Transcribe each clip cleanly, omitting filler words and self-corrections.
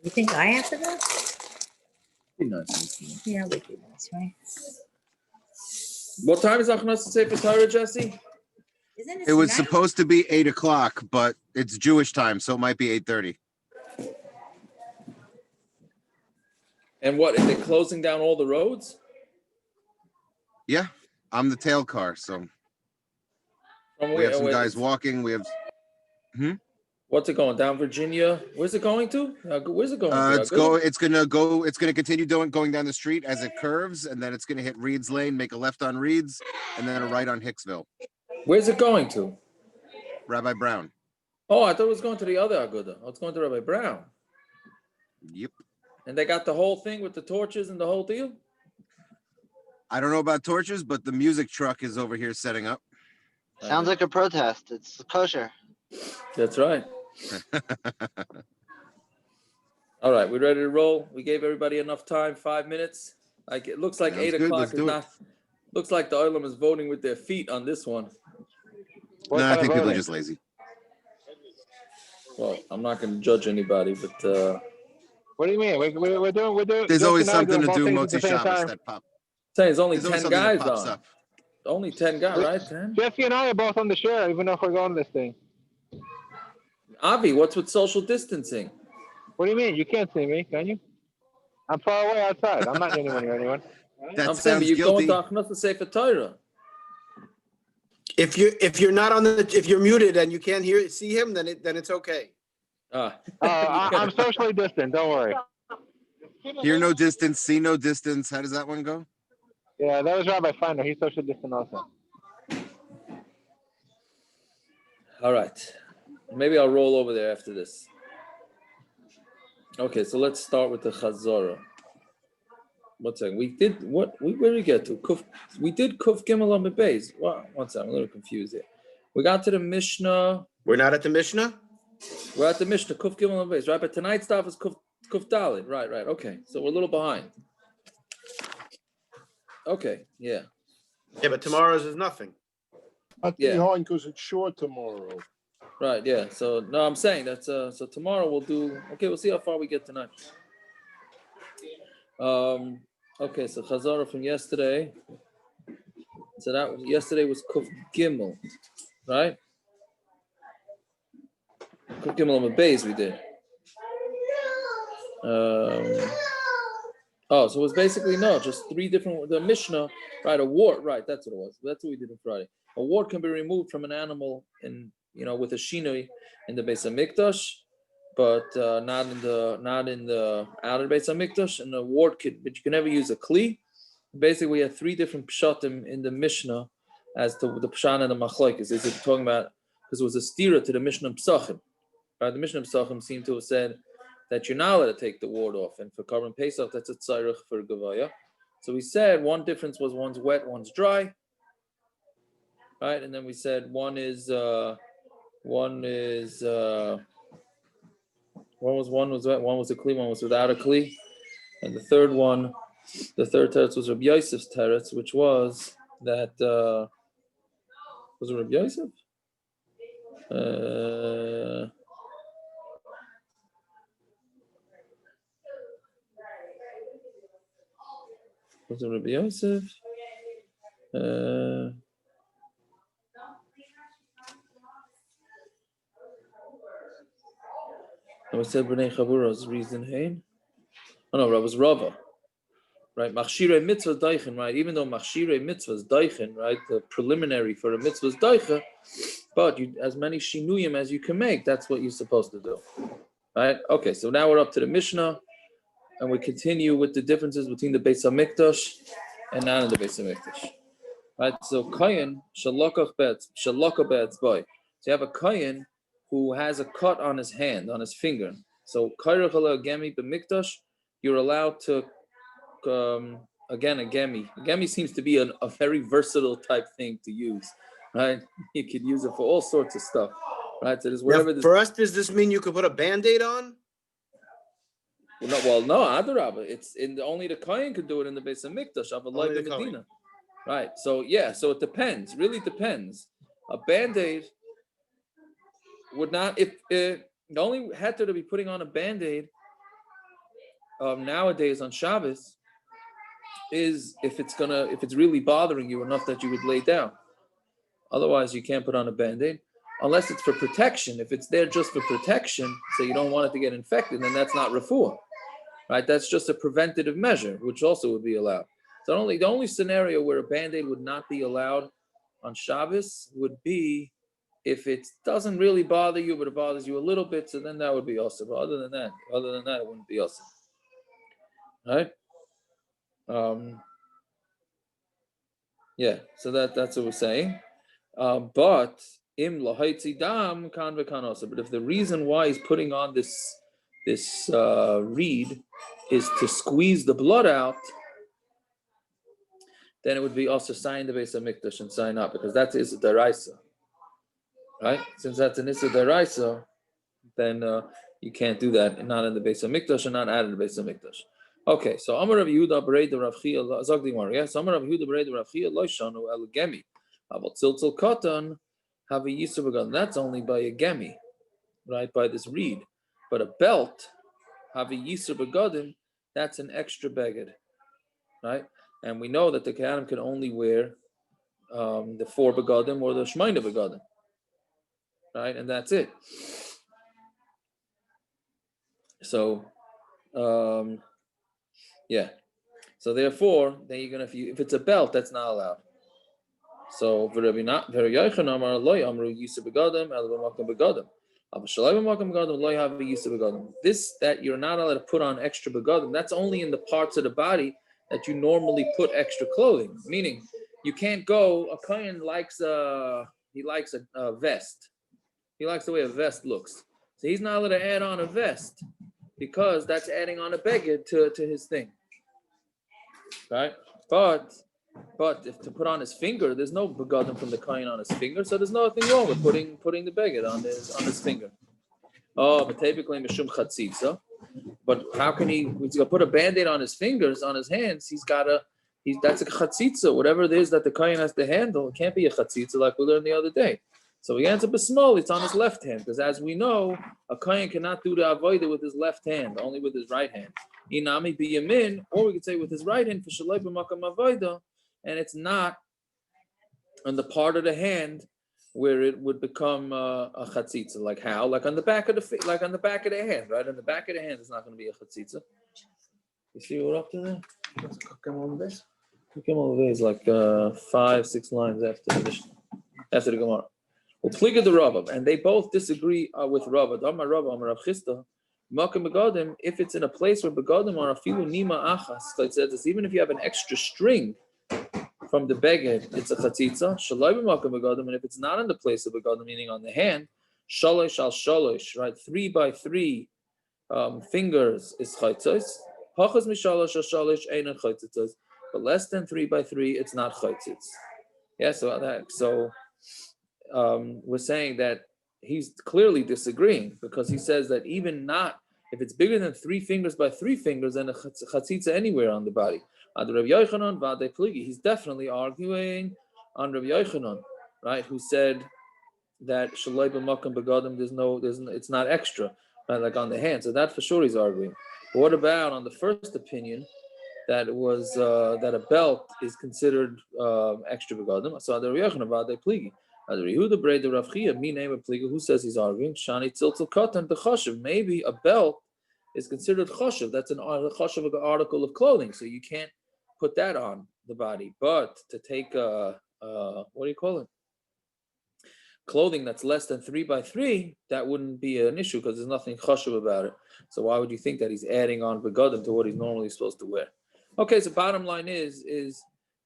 You think I have to go? Be nice. Yeah, would be nice, right? What time is Achnas Sefer Torah, Jesse? Isn't It was tonight? supposed to be 8 o'clock, but it's Jewish time, so it might be 8:30. And what, are they closing down all the roads? Yeah, I'm the tail car, so From we where? have some guys walking. We have What's it going? Down Virginia? Where's it going to? Where's it going to? it's gonna continue going down the street as it curves, and then it's gonna hit Reed's Lane, make a left on Reed's, and then a right on Hicksville. Where's it going to? Rabbi Brown. Oh, I thought it was going to the other Aguda. Oh, it's going to Rabbi Brown. Yep. And they got the whole thing with the torches and the whole deal? I don't know about torches, but the music truck is over here setting up. Sounds like a protest. It's kosher. That's right. All right, we ready to roll? We gave everybody enough time, 5 minutes. Like it looks like Sounds 8 good. o'clock Let's is do it. not. Looks like the Olam is voting with their feet on this one. No, I think people are just lazy. Well, I'm not going to judge anybody, but What do you mean? We're doing. There's always something to both do, things at Motzi the same Shabbos time. that pop. saying it's only There's always 10 something that guys pops on. up. Only 10 guys, right? 10? Jesse and I are both on the share, even if we're going this thing. Avi, what's with social distancing? What do you mean? You can't see me, can you? I'm far away outside. I'm not anywhere near anyone. That I'm saying, but sounds you go guilty. into Achnas to Sefer Torah. If you're not on if you're muted and you can't see him, then it's okay. I'm socially distant. Don't worry. Hear no distance, see no distance. How does that one go? Yeah, that was Rabbi Feiner. He's social distant also. All right. Maybe I'll roll over there after this. Okay, so let's start with the Chazorah. One second. Where did we get to? We did Kuf Gimel on the base. Wow, one second. I'm a little confused here. We got to the Mishnah. We're not at the Mishnah? We're at the Mishnah, Kuf Gimel on the base, right? But tonight's stuff is Kuf Dalit. Right. Okay. So we're a little behind. Okay, yeah. Yeah, but tomorrow's is nothing. Not behind because it's short tomorrow. Right, yeah. So no, I'm saying that's so tomorrow we'll do we'll see how far we get tonight. Okay, so Chazara from yesterday. So that yesterday was Kuf Gimel, right? Kuf Gimel on the base we did. So it was basically just three different the Mishnah, right? A wart, right? That's what it was. That's what we did on Friday. A wart can be removed from an animal with a shinui in the Beis Hamikdash, but not in the outer Beis Hamikdash. And a wart but you can never use a kli. Basically, we have three different pshatim in the Mishnah as to the pshat and the machlokes. Is it talking about because it was a stira to the Mishnah Psachim? Right? The Mishnah Psachim seemed to have said that you're not allowed to take the wart off, and for Karban Pesach, that's a tzarich for Gavaya. So we said one difference was one's wet, one's dry, right? And then we said one was wet, one was a kli, one was without a kli, and the third teretz was Rabbi Yosef's teretz, which was that was it Rabbi Yosef? Was it Rabbi Yosef? And we said B'nai Chavura's reason, hein? Oh no, that was Rava. Right, Machshirei mitzvah daichen, right? Even though Machshirei mitzvah is daichen, right? The preliminary for a mitzvah is daichen, but as many shinuyim as you can make, that's what you're supposed to do. Right? Okay, so now we're up to the Mishnah, and we continue with the differences between the Beis Hamikdash and not in the Beis Hamikdash. Right? So Kayin shalokach betz boy. So you have a Kayin who has a cut on his hand, on his finger. So Kairach gemi b'mikdash, you're allowed to again a gemi. A gemi seems to be a very versatile type thing to use. Right? You could use it for all sorts of stuff. Right? So there's whatever. Now, for us, does this mean you could put a Band-Aid on? No, Adarabah. It's only the Kohen could do it in the Beis Hamikdash of a Leib Medina. Right. So so it depends. Really depends. A Band-Aid would not The only heter to be putting on a band-aid nowadays on Shabbos is if it's really bothering you enough that you would lay down. Otherwise, you can't put on a band-aid unless it's for protection. If it's there just for protection, so you don't want it to get infected, then that's not refuah, right? That's just a preventative measure, which also would be allowed. So the only scenario where a band-aid would not be allowed on Shabbos would be if it doesn't really bother you, but it bothers you a little bit, so then that would be awesome. But other than that, it wouldn't be awesome. Right? Yeah, so that's what we're saying. But im lahaitzi dam kan v'kan also. But if the reason why he's putting on this reed is to squeeze the blood out, then it would be also sign the base of mikdash and sign up, because that's is deraisa. Right? Since that's an issa deraisa, then you can't do that, not in the base of mikdash and not add in the base of mikdash. Okay, so Amar Rav Yehuda Bereid Rav Chia Zog Dimar. Yes, Amar Rav Yehuda Bereid Rav Chia Lo Shanu El Gemi. About Tziltzil Katan have a Yisur Begadim. That's only by a gemi, right? By this reed. But a belt have a Yisur Begadim. That's an extra beged, right? And we know that the Kohanim can only wear the 4 begadim or the Shmeina begadim, right? And that's it. So, yeah. So therefore, then you're gonna if it's a belt, that's not allowed. So very Yochanan Amar Lo Amru Yisur Begadim El B'Makom Begadim. This that you're not allowed to put on extra begadim, that's only in the parts of the body that you normally put extra clothing. Meaning, you can't go. A kohen likes a vest. He likes the way a vest looks, so he's not allowed to add on a vest because that's adding on a beged to his thing, right? But if to put on his finger, there's no begadim from the kohen on his finger, so there's nothing wrong with putting the beged on his finger. Oh, but typically mishum chatzitza. But how can he's gonna put a band-aid on his fingers, on his hands? That's a chatzitza. Whatever it is that the kohen has to handle, it can't be a chatzitza like we learned the other day. So he ends up small. It's on his left hand, because as we know, a kohen cannot do the avodah with his left hand, only with his right hand. Inami biyamin, or we could say with his right hand for shalai b'makam avodah, and it's not on the part of the hand where it would become a chatzitza. Like how? Like on the back of the hand, right? On the back of the hand, it's not going to be a chatzitza. You see what we're up to there? Come over there is like 5-6 lines after the Gemara. Well, Pliga the Rava, and they both disagree with Rava. Amar Rava, Amar Rav Chisda, Makam begadim. If it's in a place where begadim are afilu nima achas, it says this, even if you have an extra string from the beged, it's a chatzitza. Shalai b'makam begadim, and if it's not in the place of begadim, meaning on the hand, shalosh al shalosh, right? 3 by 3 fingers is chatzos. Hachas mishalosh al shalosh einan chatzos. But less than 3 by 3, it's not chatzos. Yeah, so we're saying that he's clearly disagreeing, because he says that even not if it's bigger than 3 fingers by 3 fingers, then a chatzitza anywhere on the body. He's definitely arguing on Rav Yochanan, right? Who said that shalai b'makam begadim, it's not extra, right? Like on the hand. So that for sure he's arguing. But what about on the first opinion that it was that a belt is considered extra begadim? So the Rav Yochanan v'adei pligi. Yehuda Brei Rav Chia, me name of Pliga, who says he's arguing? Shani tziltzil katan the chashav. Maybe a belt is considered chashav. That's an chashav article of clothing, so you can't put that on the body. But to take what do you call it? Clothing that's less than 3 by 3, that wouldn't be an issue, because there's nothing chashav about it. So why would you think that he's adding on begadim to what he's normally supposed to wear? Okay, so bottom line is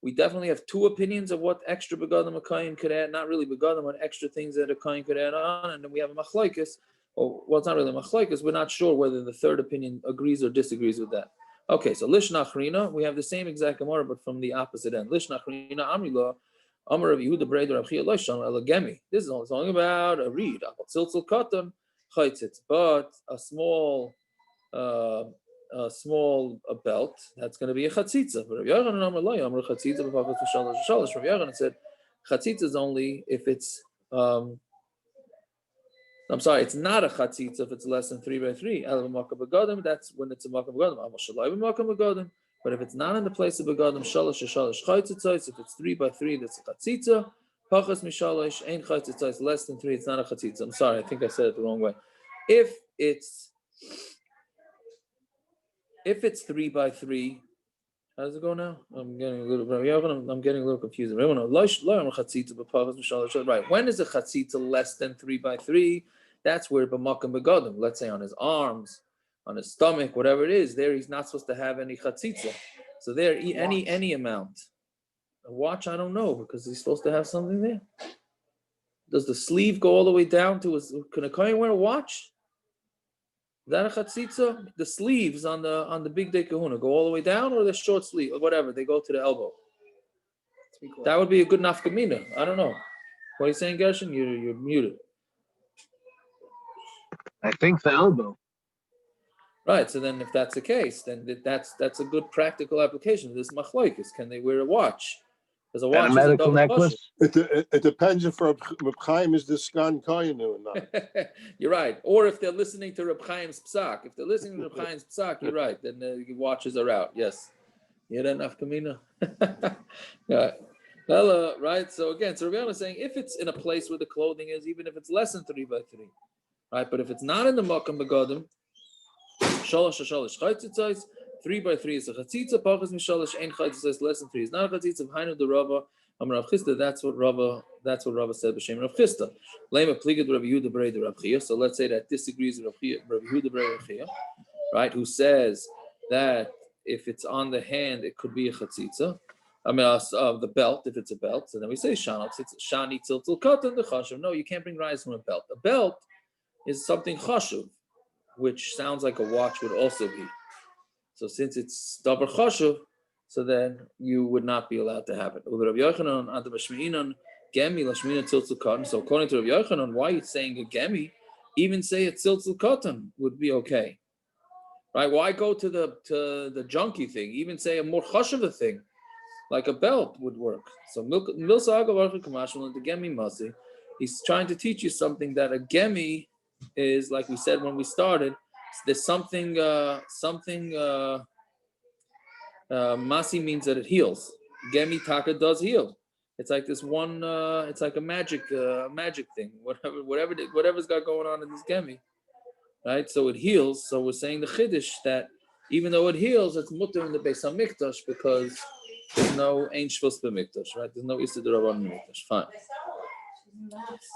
we definitely have 2 opinions of what extra begadim a kohen could add, not really begadim, but extra things that a kohen could add on, and then we have a machlokes. Well, it's not really a machlokes. We're not sure whether the third opinion agrees or disagrees with that. Okay, so lishna achrina, we have the same exact Gemara, but from the opposite end. Lishna achrina amrila, Amar of Yehuda Brei Rav Chia Lo Shanu El Gemi. This is only talking about a reed, tziltzil katan chaitzitz, but a small belt, that's going to be a chatzitza. But Rav Yochanan Amar Lo Amar chatzitza b'pachas v'shalosh v'shalosh. Rav Yochanan said chatzitza is only if it's I'm sorry, it's not a chatzitza if it's less than 3 by 3. That's when it's a makam begadim. But if it's not in the place of begadim, shalosh shalosh chaytzitzos. If it's 3 by 3, that's a chatzitza. Pachas mishalosh ain't chaytzitzos. Less than 3, it's not a chatzitza. I'm sorry, I think I said it the wrong way. If it's 3 by 3, how does it go now? I'm getting a little confused. Right? When is a chatzitza less than 3 by 3? That's where b'makam begadim. Let's say on his arms, on his stomach, whatever it is. There, he's not supposed to have any chatzitza. So there, any amount. A watch, I don't know, because he's supposed to have something there. Does the sleeve go all the way down to his? Can a kohen wear a watch? Is that a chatzitza? The sleeves on the big day kahuna go all the way down, or the short sleeve, or whatever, they go to the elbow. That would be a good nafkamina. I don't know. What are you saying, Gershon? You're muted. I think the elbow. Right. So then, if that's the case, then that's a good practical application of this machlokes. Can they wear a watch? Because a watch And a medical is a necklace. It depends if Reb Chaim is the Skan Kohen or not. You're right. Or if they're listening to Reb Chaim's psak. If they're listening to Reb Chaim's psak, you're right. Then the watches are out. Yes. You had enough kamina. Yeah. Well, right. So again, so Rabbi is saying if it's in a place where the clothing is, even if it's less than 3 by 3, right? But if it's not in the makam begadim, shalosh shalosh chaytzitzos, 3 by 3 is a chatzitza. Pachas mishalosh ain't chaytzitzos, less than 3 is not a chatzitza. Hainu the Rava, Rav Chisda. That's what Rava said b'shem Rav Chisda. Lema pligad Rav Yehuda b'rei de Rav Chia. So let's say that disagrees with Rav Yehuda b'rei Rav Chia, right? Who says that if it's on the hand, it could be a chatzitza. I mean, the belt, if it's a belt. So then we say shani tziltzil katan the chashuv. No, you can't bring rise from a belt. A belt is something chashuv, which sounds like a watch would also be. So since it's davar chashuv, so then you would not be allowed to have it. So according to Rav Yochanan, why are you saying a gemi? Even say a tziltzil katan would be okay, right? Why go to the junky thing? Even say a more chashuv thing, like a belt would work. So milsa agavarcha kamashmal the gemi masi. He's trying to teach you something that a gemi is, like we said when we started. There's something masi means that it heals. Gemi taka does heal. It's like this one. It's like a magic thing. Whatever's got going on in this gemi, right? So it heals. So we're saying the chiddush that even though it heals, it's mutter in the Beis Hamikdash because there's no ein shvus b'mikdash, right? There's no issa d'rabban b'mikdash. Fine.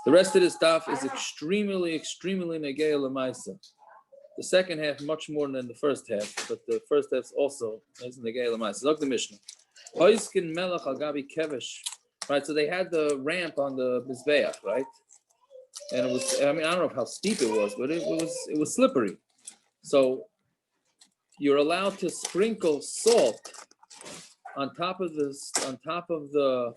The rest of this stuff is extremely negei l'maisa. The second half much more than the first half, but the first half also is negei l'maisa. Look the Mishnah. Oiskin melech al gabi kevesh. Right, so they had the ramp on the mizbeach, right? And it was, I mean, I don't know how steep it was, but it was slippery. So you're allowed to sprinkle salt on top of the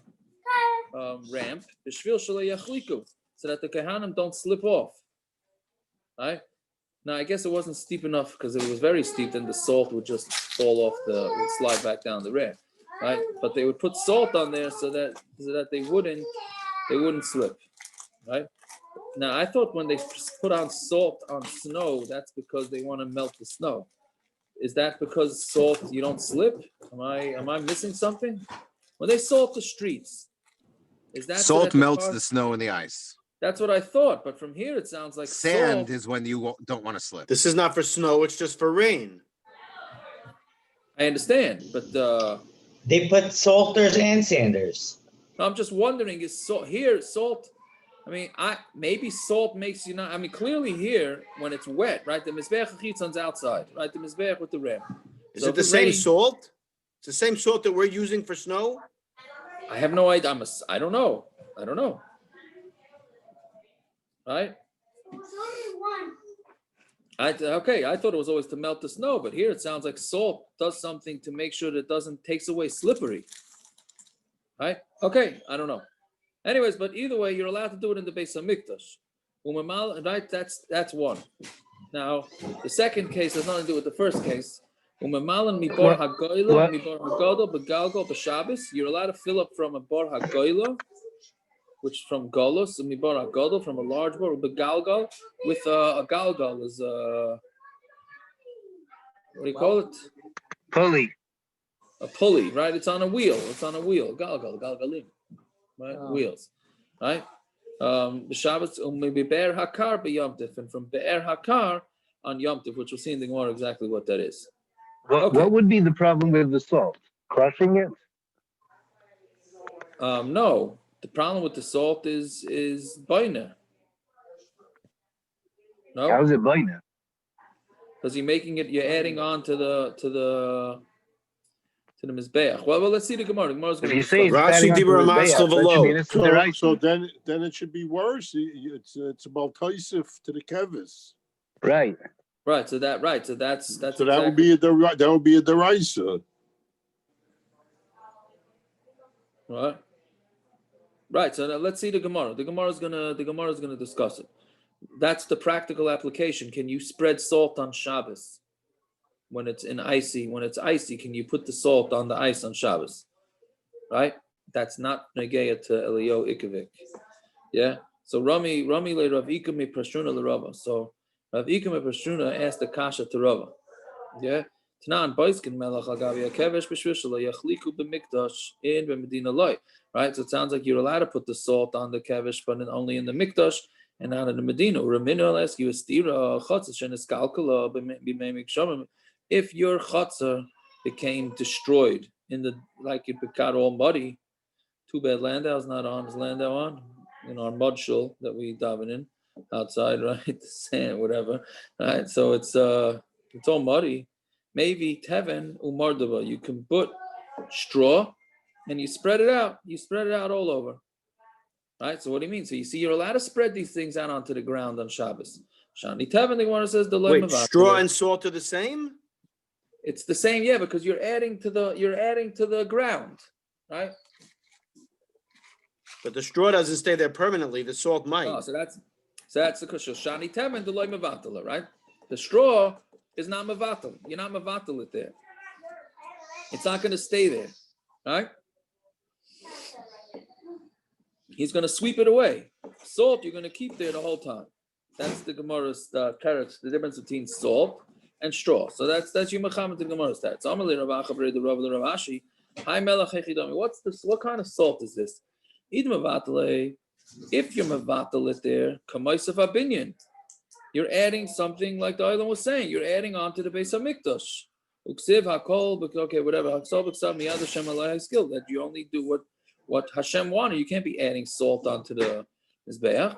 ramp, so that the kahanim don't slip off. Right? Now I guess it wasn't steep enough because it was very steep, then the salt would just fall off would slide back down the ramp. Right? But they would put salt on there so that they wouldn't slip. Right? Now I thought when they put on salt on snow, that's because they want to melt the snow. Is that because salt you don't slip? Am I missing something? When they salt the streets, is that salt melts the snow and the ice? That's what I thought, but from here it sounds like sand salt is when you don't want to slip. This is not for snow; it's just for rain. I understand, but they put salters and sanders. I'm just wondering: is salt? I mean, maybe salt makes you not. I mean, clearly here when it's wet, right? The mizbeach chitzon's outside, right? The mizbeach with the rim. Is it the same salt? It's the same salt that we're using for snow. I have no idea. I don't know. Right? I thought it was always to melt the snow, but here it sounds like salt does something to make sure that it takes away slippery. Right? Okay, I don't know. Anyways, but either way, you're allowed to do it in the Beis Hamikdash. Right? That's one. Now, the second case has nothing to do with the first case. You're allowed to fill up from a bar hagoyla which from Golus, and Mibar Agadol, from a large boat, the Galgal, with a Galgal is what do you call it? Pulley. A pulley, right? It's on a wheel. Galgal, Galgalim, right? Wheels, right? B'Shabbos maybe Be'er Hakar b'Yom Tif, and from Be'er Hakar on Yom Tif, which we'll see in the Gemara exactly what that is. What would be the problem with the salt? Crushing it? No, the problem with the salt is baina. No, How is it baina? because you're making it. You're adding on to the mizbeach. Well, let's see the Gemara. The Gemara's If going you to say it's Rashi adding on to Dibur the Maskal Mizbeach, that should be V'lo. an issur deraisa. So then it should be worse. It's about Taisif to the Kevis. Right. right. So that's So exactly. that would be a deraisa. Right. So now let's see the Gemara. The Gemara is gonna discuss it. That's the practical application. Can you spread salt on Shabbos when it's icy? When it's icy, can you put the salt on the ice on Shabbos? Right. That's not negeya to Elio Ikavik. Yeah. So Rami le Rav Ikame Prashruna le Rava. So Rav Ikame Prashruna asked the kasha to Rava. Yeah. Tanan Baiskin Melach Agavi Kevesh B'Shvishala Yachliku B'Mikdash in B'Medina Loy. Right. So it sounds like you're allowed to put the salt on the kevesh, but only in the Mikdash and not in the Medina. Ramina will ask you a stira chatzah sheniskalkala b'meimik shamim. If your chatzah became destroyed in the like it got all muddy, too bad Landau's not on. Is Landau on? In our mud shul that we daven in outside, right? The sand, whatever. Right. So it's all muddy. Maybe teven umardava. You can put straw and you spread it out. You spread it out all over. Right? So what do you mean? So you see, you're allowed to spread these things out onto the ground on Shabbos. Shani Tevin, the one says the Wait, straw and salt are the same? It's the same, yeah, because you're adding to the ground, right? But the straw doesn't stay there permanently. The salt might. Oh, so that's the kushal. Shani Tevin, the loy mevatala, right? The straw is not mevatal. You're not mevatal it there. It's not going to stay there, right? He's going to sweep it away. Salt, you're going to keep there the whole time. That's the Gemara's carrots, the difference between salt and straw. So that's you Muhammad the Gemara's that. So Amalei Ravachabre the Rav the Ravashi. Hi Melach Hechidami. What's this? What kind of salt is this? If you're mevatal it there, kamaisaf abinyan. You're adding something like the island was saying. You're adding on to the Beis Hamikdash. Uksiv hakol, okay, whatever. Haksol b'ksav miyad Hashem alai skill. That you only do what Hashem wanted. You can't be adding salt onto the mizbeach.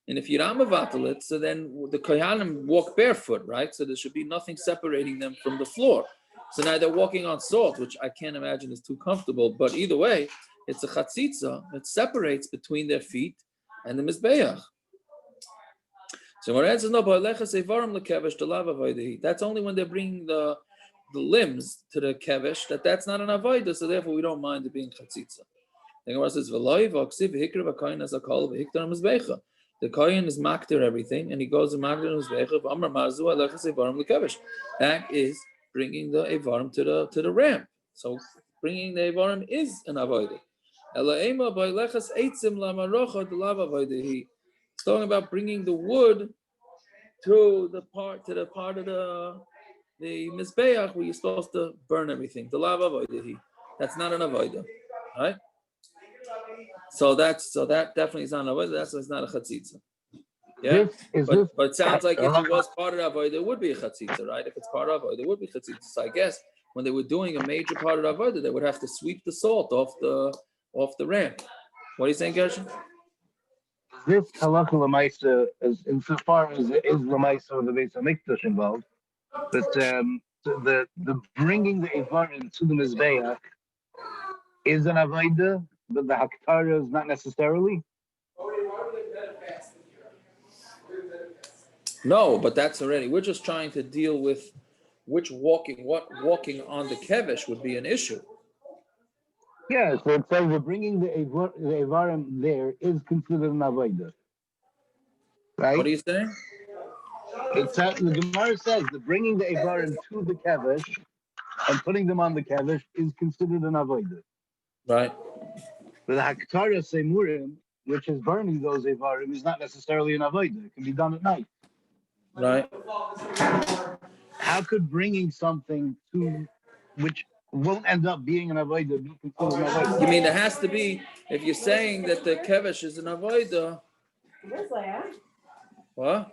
And if you're not mevatel it, so then the kohanim walk barefoot, right? So there should be nothing separating them from the floor. So now they're walking on salt, which I can't imagine is too comfortable. But either way, it's a chatzitza that separates between their feet and the mizbeach. So what answers no, that's only when they're bringing the limbs to the kevesh, that's not an avodah, so therefore we don't mind it being chatzitza. The Gemara says, the kohen is makter everything, and he goes to makter mizbecha. That is bringing the evarim to the ramp. So bringing the evarim is an avodah. It's talking about bringing the wood to the part of the mizbeach where you're supposed to burn everything. The lava avodah. That's not an avodah, right? So that definitely is not an avodah. That's not a chatzitza. Yeah, but it sounds like if it was part of the avodah, it would be a chatzitza, right? If it's part of avodah, it would be chatzitza. So I guess when they were doing a major part of the avodah, they would have to sweep the salt off the ramp. What are you saying, Gershon? This halacha l'maisa, as insofar as it is l'maisa of the Beis Hamikdash involved, but the bringing the evarim to the mizbeach is an avodah, but the haktara is not necessarily. No, but that's already. We're just trying to deal with what walking on the kevesh would be an issue. Yeah, so it says that bringing the evarim there is considered an avodah, right? What are you saying? It says, the Gemara says that bringing the evarim to the kevesh and putting them on the kevesh is considered an avodah. Right. But the Haktara Semurim, which is burning those Evarim, is not necessarily an Avodah. It can be done at night. Right. How could bringing something to which won't end up being an Avodah be considered an Avodah? You mean there has to be, if you're saying that the kevesh is an avodah, what?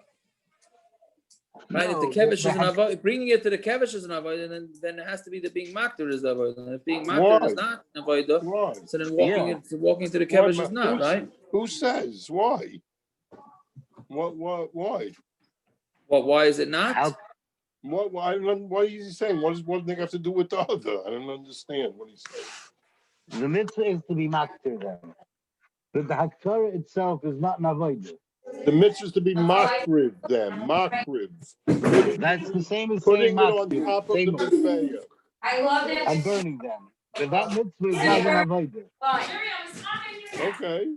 Right, if the No, kevesh is an avodah, bringing it to the kevesh is an avodah, then it has to be the being makter is the avodah. And if being makter is not an avodah, Why? so then Yeah. walking to the Why, kevesh is not, right? Who says? Why? Why? Well, why is it not? How, Why is he saying? What does one thing have to do with the other? I don't understand what he's saying. the mitzvah is to be makter then. But the Haktara itself is not an Avodah. The mitzvah is to be makriv them, makriv. That's the same as Putting saying it on makter. top of the Same mizbeah. and burning them. But that mitzvah is not an Avodah. Okay.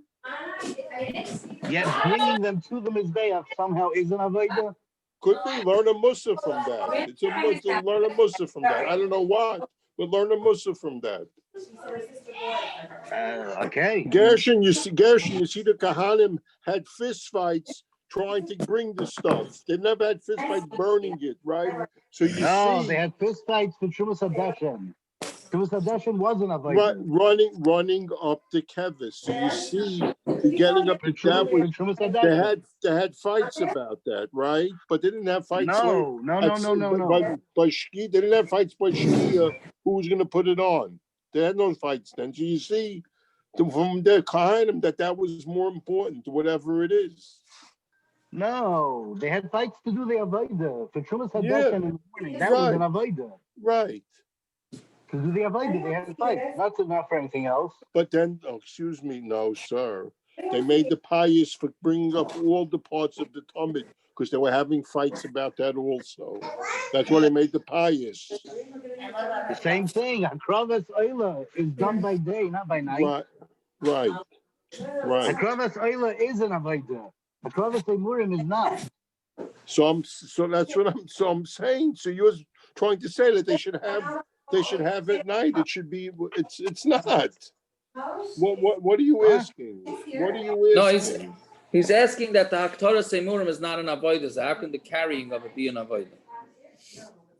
Yet bringing them to the Mizbeach somehow is an Avodah. Could be learn a mussar from that. It's a mussar, learn a mussar from that. I don't know what, but learn a mussar from that. Okay. Gershon, you see the Kahanim had fist fights trying to bring the stuff. They never had fist fights burning it, right? So you No, see they had fist fights for Shumas Hadashem. Shumas Hadashem wasn't Avodah. running up the kevis. So you see getting up For the that was Shumas Hadashem. they had fights about that, right? But they didn't have fights. No. But Shkia, they didn't have fights by Shkia who was going to put it on. They had no fights then. So you see from their Kahanim that was more important, whatever it is. No, they had fights to do the Avodah. For Shumas Hadashem Yeah. in the morning, that was an Avodah. Right. To do the Avodah, they had fights. Not for anything else. But then, excuse me, no, sir. They made the pious for bringing up all the parts of the Talmud because they were having fights about that also. That's why they made the pious. The same thing. Hakravas Oila is done by day, not by night. Right. Hakravas Oila is an Avodah. Hakravas Emurim is not. So that's what I'm saying. So you're trying to say that they should have at night. It should be. It's not. What are you asking? What are you asking? No, he's asking that the Haktara Semurim is not an avodah. So how can the carrying of it be an avodah?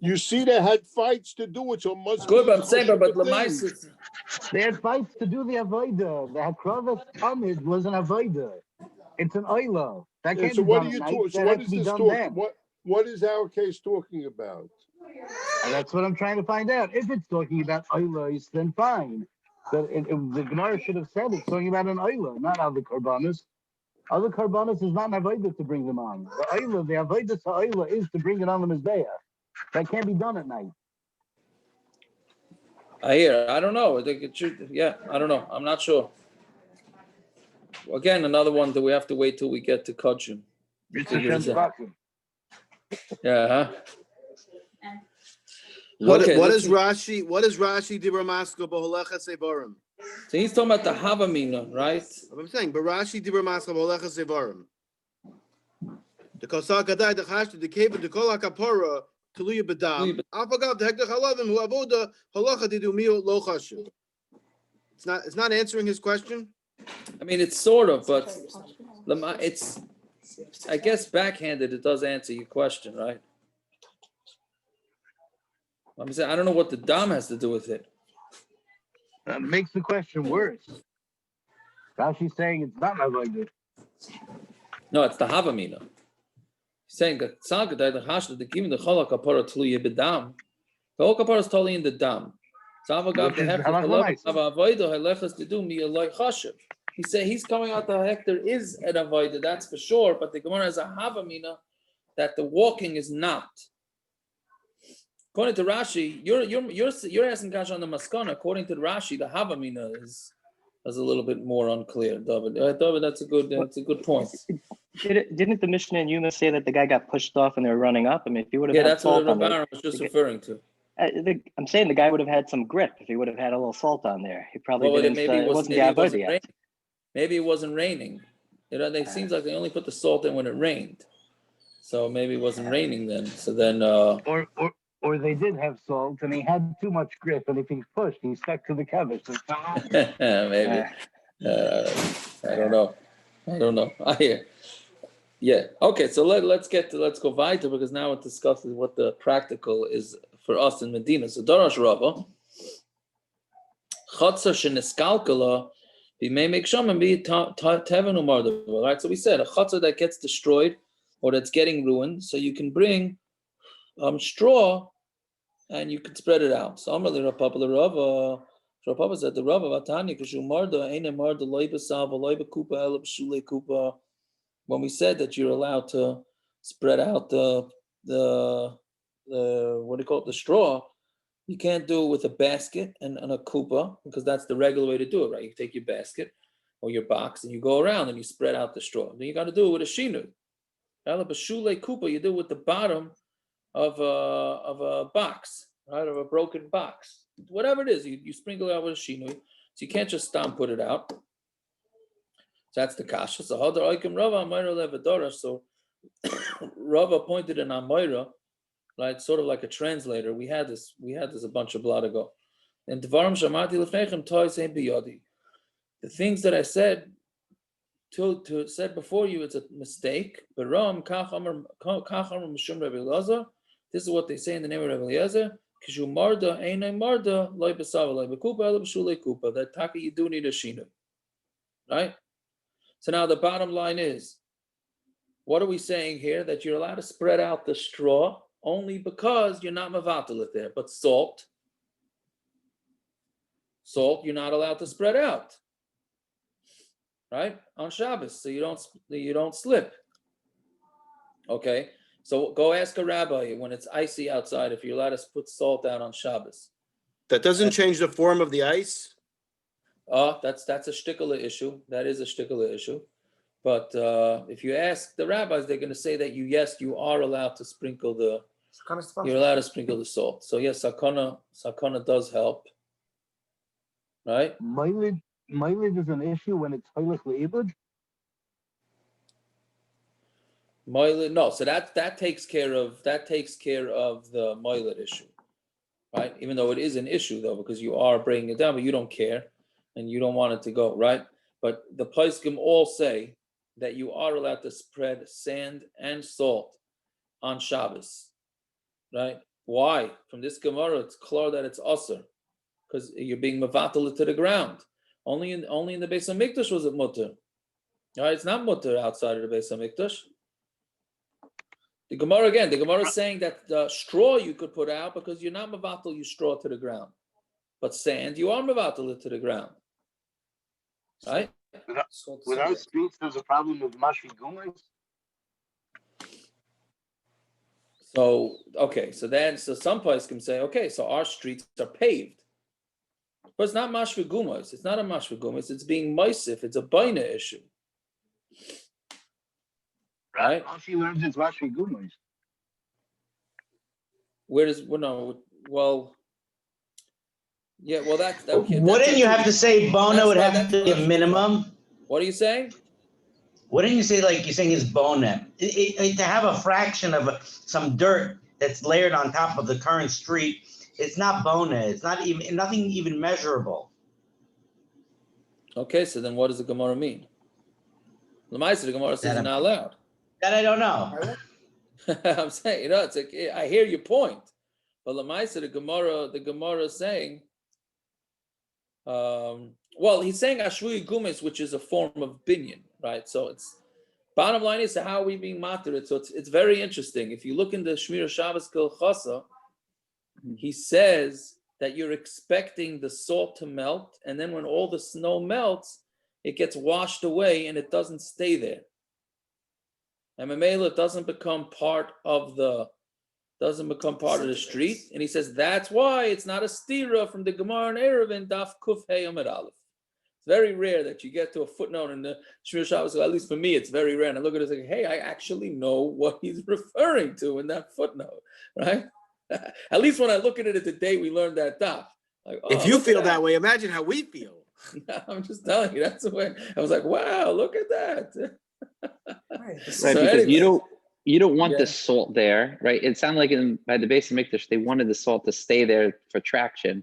You see, they had fights to do it, so it must Good, be but I'm saying, but the Lemais, They had fights to do the Avodah. The Hakravas Amid was an Avodah. It's an Oila. That can't so be what done are you at night. talking? So That what has is to be this done talking? then. What is our case talking about? And that's what I'm trying to find out. If it's talking about Oilas, then fine. But the Gemara should have said it's talking about an Oila, not other Karbanas. Other Karbanas is not an Avodah to bring them on. The Oila, the Avodah to Oila is to bring it on the Mizbeah. That can't be done at night. I hear. I don't know. I think it should. Yeah, I don't know. I'm not sure. Again, another one that we have to wait till we get to Kachim. Yeah. Huh? What Okay, is Rashi? What is Rashi Dibra Maska Boholecha Sevarim? So he's talking about the Havamina, right? I'm saying, but Rashi Dibra Maska Boholecha Sevarim. The Kosaka died the Hashta, the Cave, the Kola Kapora, Tuluya Badam. Alpagab, the Hekta Halavim, who Avoda, Halacha Didu Mio Lo Chashu. It's not answering his question. I mean, it's sort of, but it's, I guess, backhanded. It does answer your question, right? I'm saying I don't know what the dam has to do with it. That makes the question worse. Rashi's saying it's not Avodah. No, it's the Havamina. He's saying that the Hashda, the Kim, the Chalak Kapara Tluya Bedam. The whole Kapara is totally in the dam. He said he's coming out the Hector is an avodah, that's for sure. But the Gemara has a Havamina that the walking is not. According to Rashi, you're asking Gash on the Maskana. According to Rashi, the Havamina is a little bit more unclear. David, that's a good point. Didn't the Mishnah and Yuma say that the guy got pushed off and they were running up? I mean, if he would have had that's what salt on Rabbanan was just referring to. I'm saying the guy would have had some grip if he would have had a little salt on there. He probably didn't. Maybe It wasn't the avodah yet. Maybe it wasn't raining. It seems like they only put the salt in when it rained. So maybe it wasn't raining then. So then, or they did have salt and he had too much grip, and if he pushed, he stuck to the cabbage. maybe. I don't know. I hear. Yeah. Okay. So let's go weiter because now it discusses what the practical is for us in Medina. So Darash Rava, Chatzar sheniskalkala, he may make shaman be teven umar. Right. So we said a chatzar that gets destroyed or that's getting ruined. So you can bring straw and you can spread it out. So Amar Rapapa the Rava. Rapapa said the Rava Vatani Kashumarda Aina Marda Loiba Sava Loiba Kupa Elab Shule Kupa. When we said that you're allowed to spread out the what do you call it, the straw, you can't do it with a basket and a kupa because that's the regular way to do it, right? You take your basket or your box and you go around and you spread out the straw. Then you got to do it with a shinu. Shule kupa, you do it with the bottom of a box, right? Of a broken box, whatever it is, you sprinkle it out with a shinu. So you can't just put it out. So that's the kasha. So how the oikim Rava Amayra levadora. So Rava pointed in Amayra, right? Sort of like a translator. We had this a bunch of blood ago. And Dvarim Shamati Lefnechem Toys Biyadi. The things that I said to said before you, it's a mistake. But Ram Kach Amar Mishum Rebbe Elazar. This is what they say in the name of Rebbe Eliezer. Kishu Marda Einay Marda Loi Besava Loi Bekupa Ela B'Shulei Kupa. That taka you do need a shinu, right? So now the bottom line is, what are we saying here? That you're allowed to spread out the straw only because you're not mavatal it there. But salt, you're not allowed to spread out, right? On Shabbos, so you don't slip. Okay, so go ask a rabbi when it's icy outside if you're allowed to put salt out on Shabbos. That doesn't change the form of the ice. That's a shtikala issue. That is a shtikala issue. But if you ask the rabbis, they're going to say that you are allowed to sprinkle you're allowed to sprinkle the salt. So yes, sakana does help, right? Mileage is an issue when it's highly labeled. No, so that takes care of the milet issue, right? Even though it is an issue though, because you are bringing it down, but you don't care and you don't want it to go, right? But the poskim all say that you are allowed to spread sand and salt on Shabbos, right? Why? From this Gemara, it's clear that it's usher, because you're being mevatel to the ground. Only in the Beis Hamikdash was it mutter. Right? It's not mutter outside of the Beis Hamikdash. The Gemara is saying that the straw you could put out because you're not mevatel your straw to the ground, but sand you are mevatel it to the ground, right? Without streets, there's a problem with mashvi gumas. So some place can say, okay, so our streets are paved, but it's not mashvi gumas. It's not a mashvi gumas. It's being moisif. It's a baina issue, right? She learns it's mashvi gumas. That's Wouldn't you have to say bona would have to be a minimum? What are you saying? Wouldn't you say, like you're saying, is bona? To have a fraction of some dirt that's layered on top of the current street, it's not bona. It's not even nothing even measurable. Okay, so then what does the Gemara mean? Lamaisa, the Gemara says it's not allowed. That I don't know. I'm saying, it's like I hear your point, but Lamaisa, the Gemara is saying, he's saying Ashrui Gumis, which is a form of binyan, right? So it's bottom line is how are we being matered. So it's very interesting. If you look in the Shmira Shabbos Kil Chasa, he says that you're expecting the salt to melt, and then when all the snow melts, it gets washed away and it doesn't stay there. And Mamela doesn't become part of the street. And he says that's why it's not a stira from the Gemara in Eruvin Daf Kuf Hey Amid Aleph. It's very rare that you get to a footnote in the Shmir Shabbos. At least for me, it's very rare. And I look at it and say, hey, I actually know what he's referring to in that footnote, right? At least when I look at it at the day we learned that daf. Like, If you feel that way, imagine how we feel. I'm just telling you, that's the way. I was like, wow, look at that. Right, Because you don't want the salt there, right? It sounded like by the Beis Hamikdash, they wanted the salt to stay there for traction.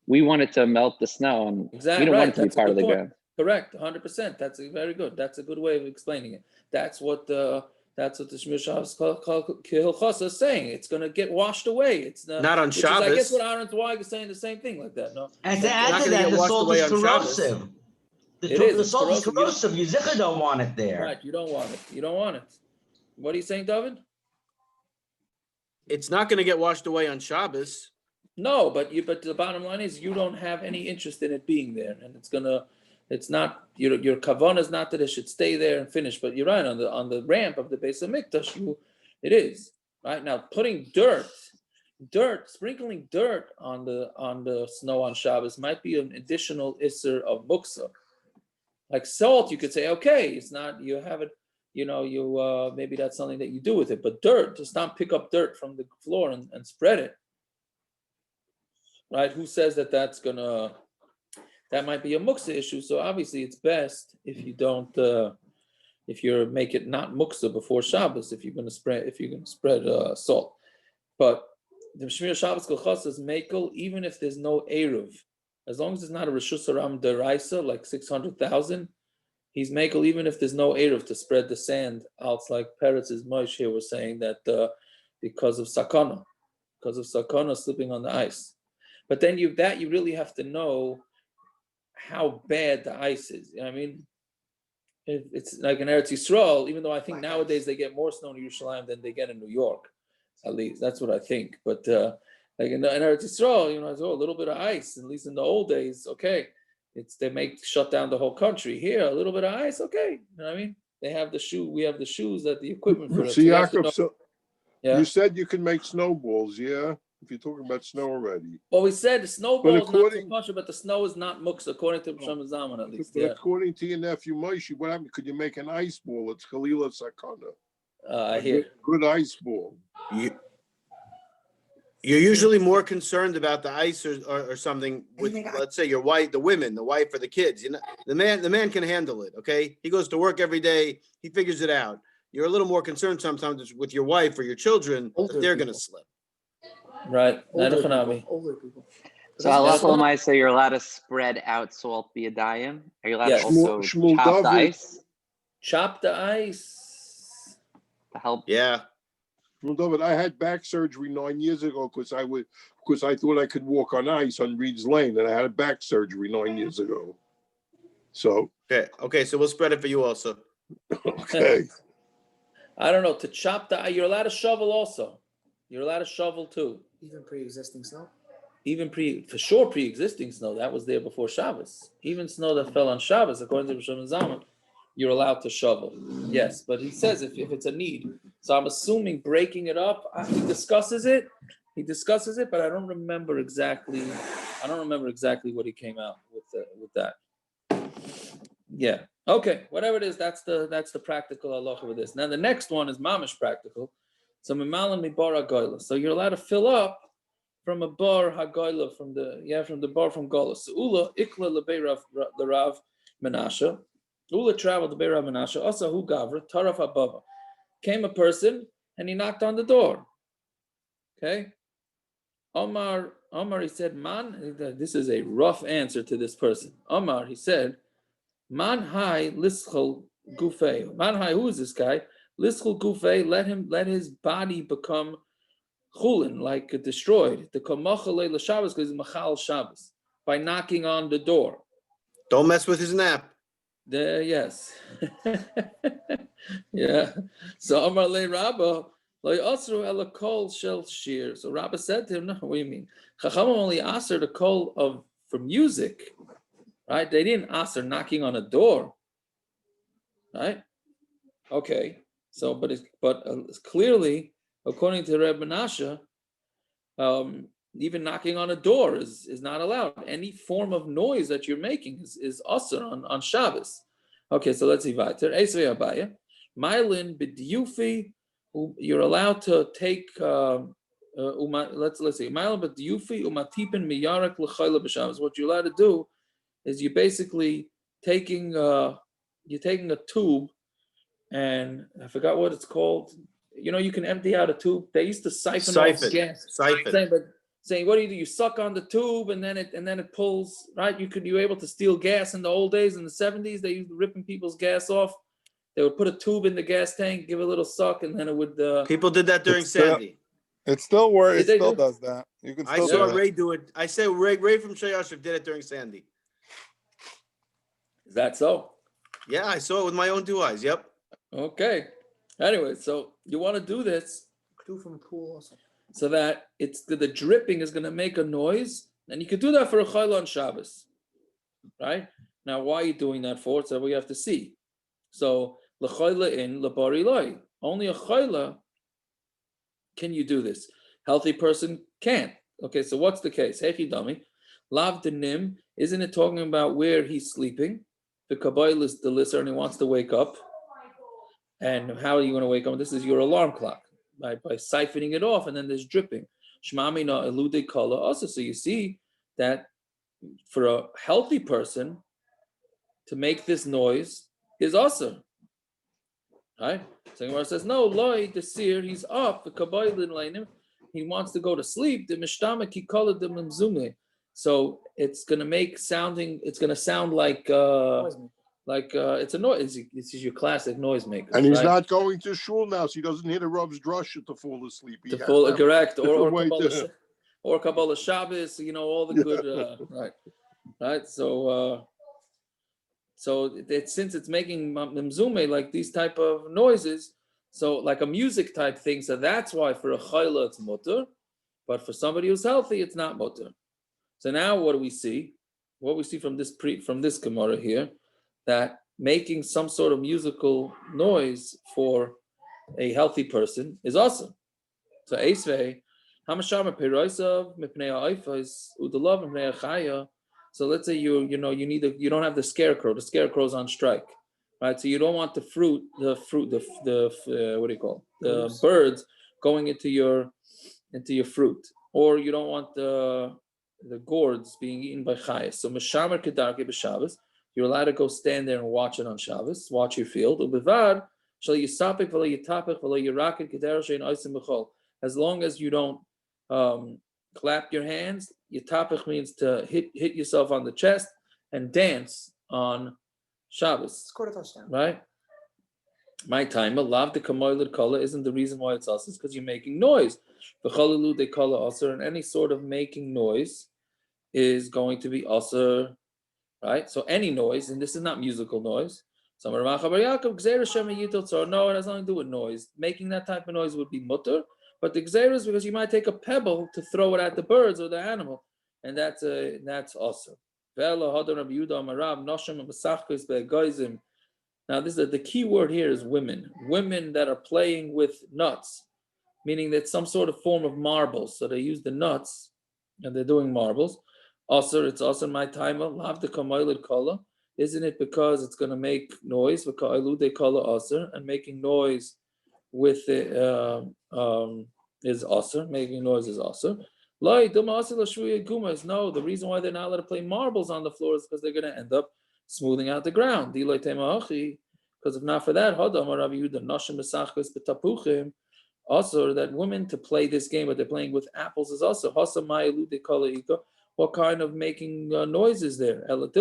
We wanted to melt the snow, and we don't want it to be part of the ground. Correct, 100%. That's very good. That's a good way of explaining it. That's what the Shmir Shabbos Hilchos is saying. It's going to get washed away. It's Not on which is, I guess, Shabbos. what Aaron Zweig is saying the same thing like that. No, And to not add to gonna that, get the washed salt away is on Shabbos. corrosive. It is. The It's salt is corrosive. corrosive. You zicha don't want it there. Right, you don't want it. You don't want it. What are you saying, David? It's not going to get washed away on Shabbos. No, but the bottom line is you don't have any interest in it being there, and it's not your kavanah is not that it should stay there and finish. But you're right, on the ramp of the Beis Hamikdash, it is right now putting sprinkling dirt on the snow on Shabbos might be an additional isser of muksa. Like salt, you could say, okay, it's not, you have it, maybe that's something that you do with it, but dirt, just not pick up dirt from the floor and spread it. Right? Who says that that might be a muksa issue? So obviously it's best if you don't, if you make it not muksa before Shabbos, if you're going to spread salt. But the Shmir Shabbos Kolchos is mekel, even if there's no Eruv. As long as it's not a Reshus Haram Deraisa, like 600,000, he's mekel even if there's no Eruv to spread the sand out, like Peretz's Moshe here was saying that because of sakana slipping on the ice. But then you really have to know how bad the ice is. You know what I mean? It's like in Eretz Yisrael, even though I think nowadays they get more snow in Yerushalayim than they get in New York, at least. That's what I think. But like in Eretz Yisrael, it's a little bit of ice, at least in the old days, okay. They make shut down the whole country. Here, a little bit of ice, okay. You know what I mean? We have the shoes, that the equipment for it. So Yaakov, yeah? You said you can make snowballs, yeah? If you're talking about snow already. Well, we said the snowball is not so much, but the snow is not muksa, according to B'Shem Zaman, at least. But according to your nephew Moshe, what happened? Could you make an ice ball? It's Chalila Sakana. I hear. Good ice ball. You're usually more concerned about the ice or something with, let's say, the wife or the kids. The man can handle it. Okay, he goes to work every day. He figures it out. You're a little more concerned sometimes with your wife or your children that they're going to slip. Right. Older people. So halacha so you're allowed to spread out salt via dayim. Are you allowed to also chop the ice? Chop the ice to help. Yeah. Well, David, I had back surgery 9 years ago because I thought I could walk on ice on Reed's Lane, and I had a back surgery 9 years ago. So okay, so we'll spread it for you also. Okay. I don't know, to chop the ice. You're allowed to shovel also. You're allowed to shovel too. Even pre-existing snow. Even pre-existing snow that was there before Shabbos. Even snow that fell on Shabbos, according to B'Shem Zaman, you're allowed to shovel. Yes, but he says if it's a need. So I'm assuming breaking it up. He discusses it, but I don't remember exactly what he came out with that. Yeah. Okay. Whatever it is, that's the practical halacha with this. Now the next one is mamish practical. So mimalim mibar hagoyla. So you're allowed to fill up from a bar hagoyla from the bar from Gola. So Ula ikla lebei Rav Menashe. Ula traveled to Beirav Menashe. Asahu gavra taraf abava. Came a person and he knocked on the door. Okay. Omar, he said, Man, this is a rough answer to this person. Omar, he said, Man hai lischol gufei. Man hai, who is this guy? Lischol gufei, let his body become chulin, like destroyed. The kamachale l'Shabbos, because machal Shabbos, by knocking on the door. Don't mess with his nap. Yes. Yeah. So Amar le Rabba, like Asru ela kol shel shir. So Rabba said to him, no, what do you mean? Chachamim only asked the kol for music. Right? They didn't ask her knocking on a door. Right? Okay. So, but it's clearly, according to Reb Menashe, even knocking on a door is not allowed. Any form of noise that you're making is usher on Shabbos. Okay, so let's see. Weiter. Esvei Abaya. Mylin b'diyufi. You're allowed to take. Let's see. Mylin b'diyufi umatipin miyarak l'chayla b'Shabbos. What you're allowed to do is you're basically taking a tube, and I forgot what it's called. You can empty out a tube. They used to siphon off gas. Siphon. But saying, what do? You suck on the tube and then it pulls, right? You were able to steal gas in the old days in the 70s. They used ripping people's gas off. They would put a tube in the gas tank, give a little suck, and then it would. People did that during It's still- Sandy. It still works. Did It they still do? does that. You can I still saw do that. Ray do it. I said Ray from Shayashiv did it during Sandy. Is that so? Yeah, I saw it with my own 2 eyes. Yep. Okay. Anyway, so you want to do this Do from a pool also. so that the dripping is going to make a noise, and you could do that for a chayla on Shabbos, right? Now, why are you doing that for? So we have to see. So l'chayla in l'bari loy. Only a chayla can you do this. Healthy person can't. Okay, so what's the case? Hechi dami, lav denim. Isn't it talking about where he's sleeping? The kabbalah is the listener and he wants to wake up. And how are you going to wake up? This is your alarm clock, right? By siphoning it off, and then there's dripping. Shmami na elude kala also. So you see that for a healthy person to make this noise is also, right? So Gemara says, no, loy desir, he's up, the kabbalah lainim, he wants to go to sleep, the mishtama ki kala de mimzume. So it's going to sound like it's a noise. This is your classic noisemaker. And he's right? not going to shul now, so he doesn't hear the Rav's drusha to fall asleep. He has to have Correct, a different way or Kabbalah Shabbos, all the good, right. So since it's making mimzume like these type of noises, so like a music type thing, so that's why for a chayla it's mutter, but for somebody who's healthy it's not mutter. So now what do we see? What we see from this Gemara here, that making some sort of musical noise for a healthy person is awesome. So Eisvei, Hamashama Peroisav, Mipnei Aifa is Udalav Mipnei Achaya. So let's say you don't have the scarecrow. The scarecrow's on strike, right? So you don't want the birds going into your fruit, or you don't want the gourds being eaten by chayas. So Meshamer Kedarke b'Shabbos, you're allowed to go stand there and watch it on Shabbos, watch your field. Ubevad shall yisapik v'lo yitapik v'lo yirakin keder shein oisim b'chol. As long as you don't clap your hands, yitapik means to hit yourself on the chest and dance on Shabbos. Scored a touchdown. Right? My time, love the kamoilid kala isn't the reason why it's us, it's because you're making noise. The chalalu de kala also, and any sort of making noise is going to be also, right? So any noise, and this is not musical noise. No, it has nothing to do with noise. Making that type of noise would be mutter, but the gzeira is because you might take a pebble to throw it at the birds or the animal, and that's also. Now, the key word here is women. Women that are playing with nuts, meaning that some sort of form of marbles. So they use the nuts, and they're doing marbles. Also, it's also my time. Isn't it because it's going to make noise? And making noise with it is also. Making noise is also. No, the reason why they're not allowed to play marbles on the floor is because they're going to end up smoothing out the ground. Because if not for that, also that women to play this game, but they're playing with apples is also. What kind of making noise is there? It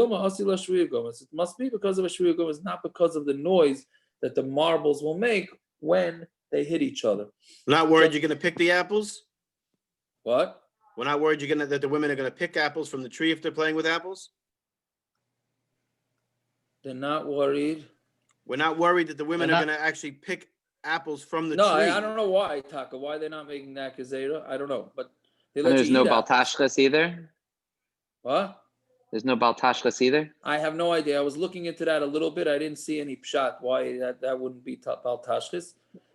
must be because of a shriya gum. It's not because of the noise that the marbles will make when they hit each other. Not worried you're going to pick the apples? What? We're not worried that the women are going to pick apples from the tree if they're playing with apples? They're not worried. We're not worried that the women are going to actually pick apples from the tree. No, I don't know why, Taka. Why they're not making that gezerah? I don't know. But there's no baltashkas either? What? There's no baltashkas either? I have no idea. I was looking into that a little bit. I didn't see any pshat why that wouldn't be baltashkas.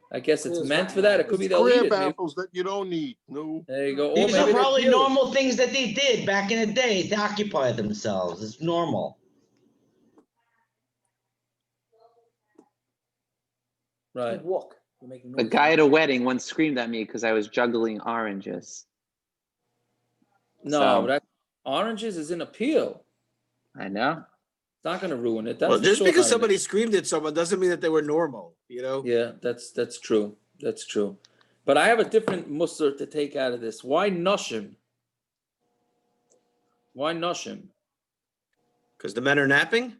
I guess it's meant for that. It could be they'll eat it. Apples that you don't need. No. There you go. These are probably normal things that they did back in the day to occupy themselves. It's normal. Right. Walk. A guy at a wedding once screamed at me because I was juggling oranges. No, oranges is an appeal. I know. It's not going to ruin it. Well, just because somebody screamed at someone doesn't mean that they were normal, Yeah, that's true. That's true. But I have a different musar to take out of this. Why noshim? Why noshim? Because the men are napping?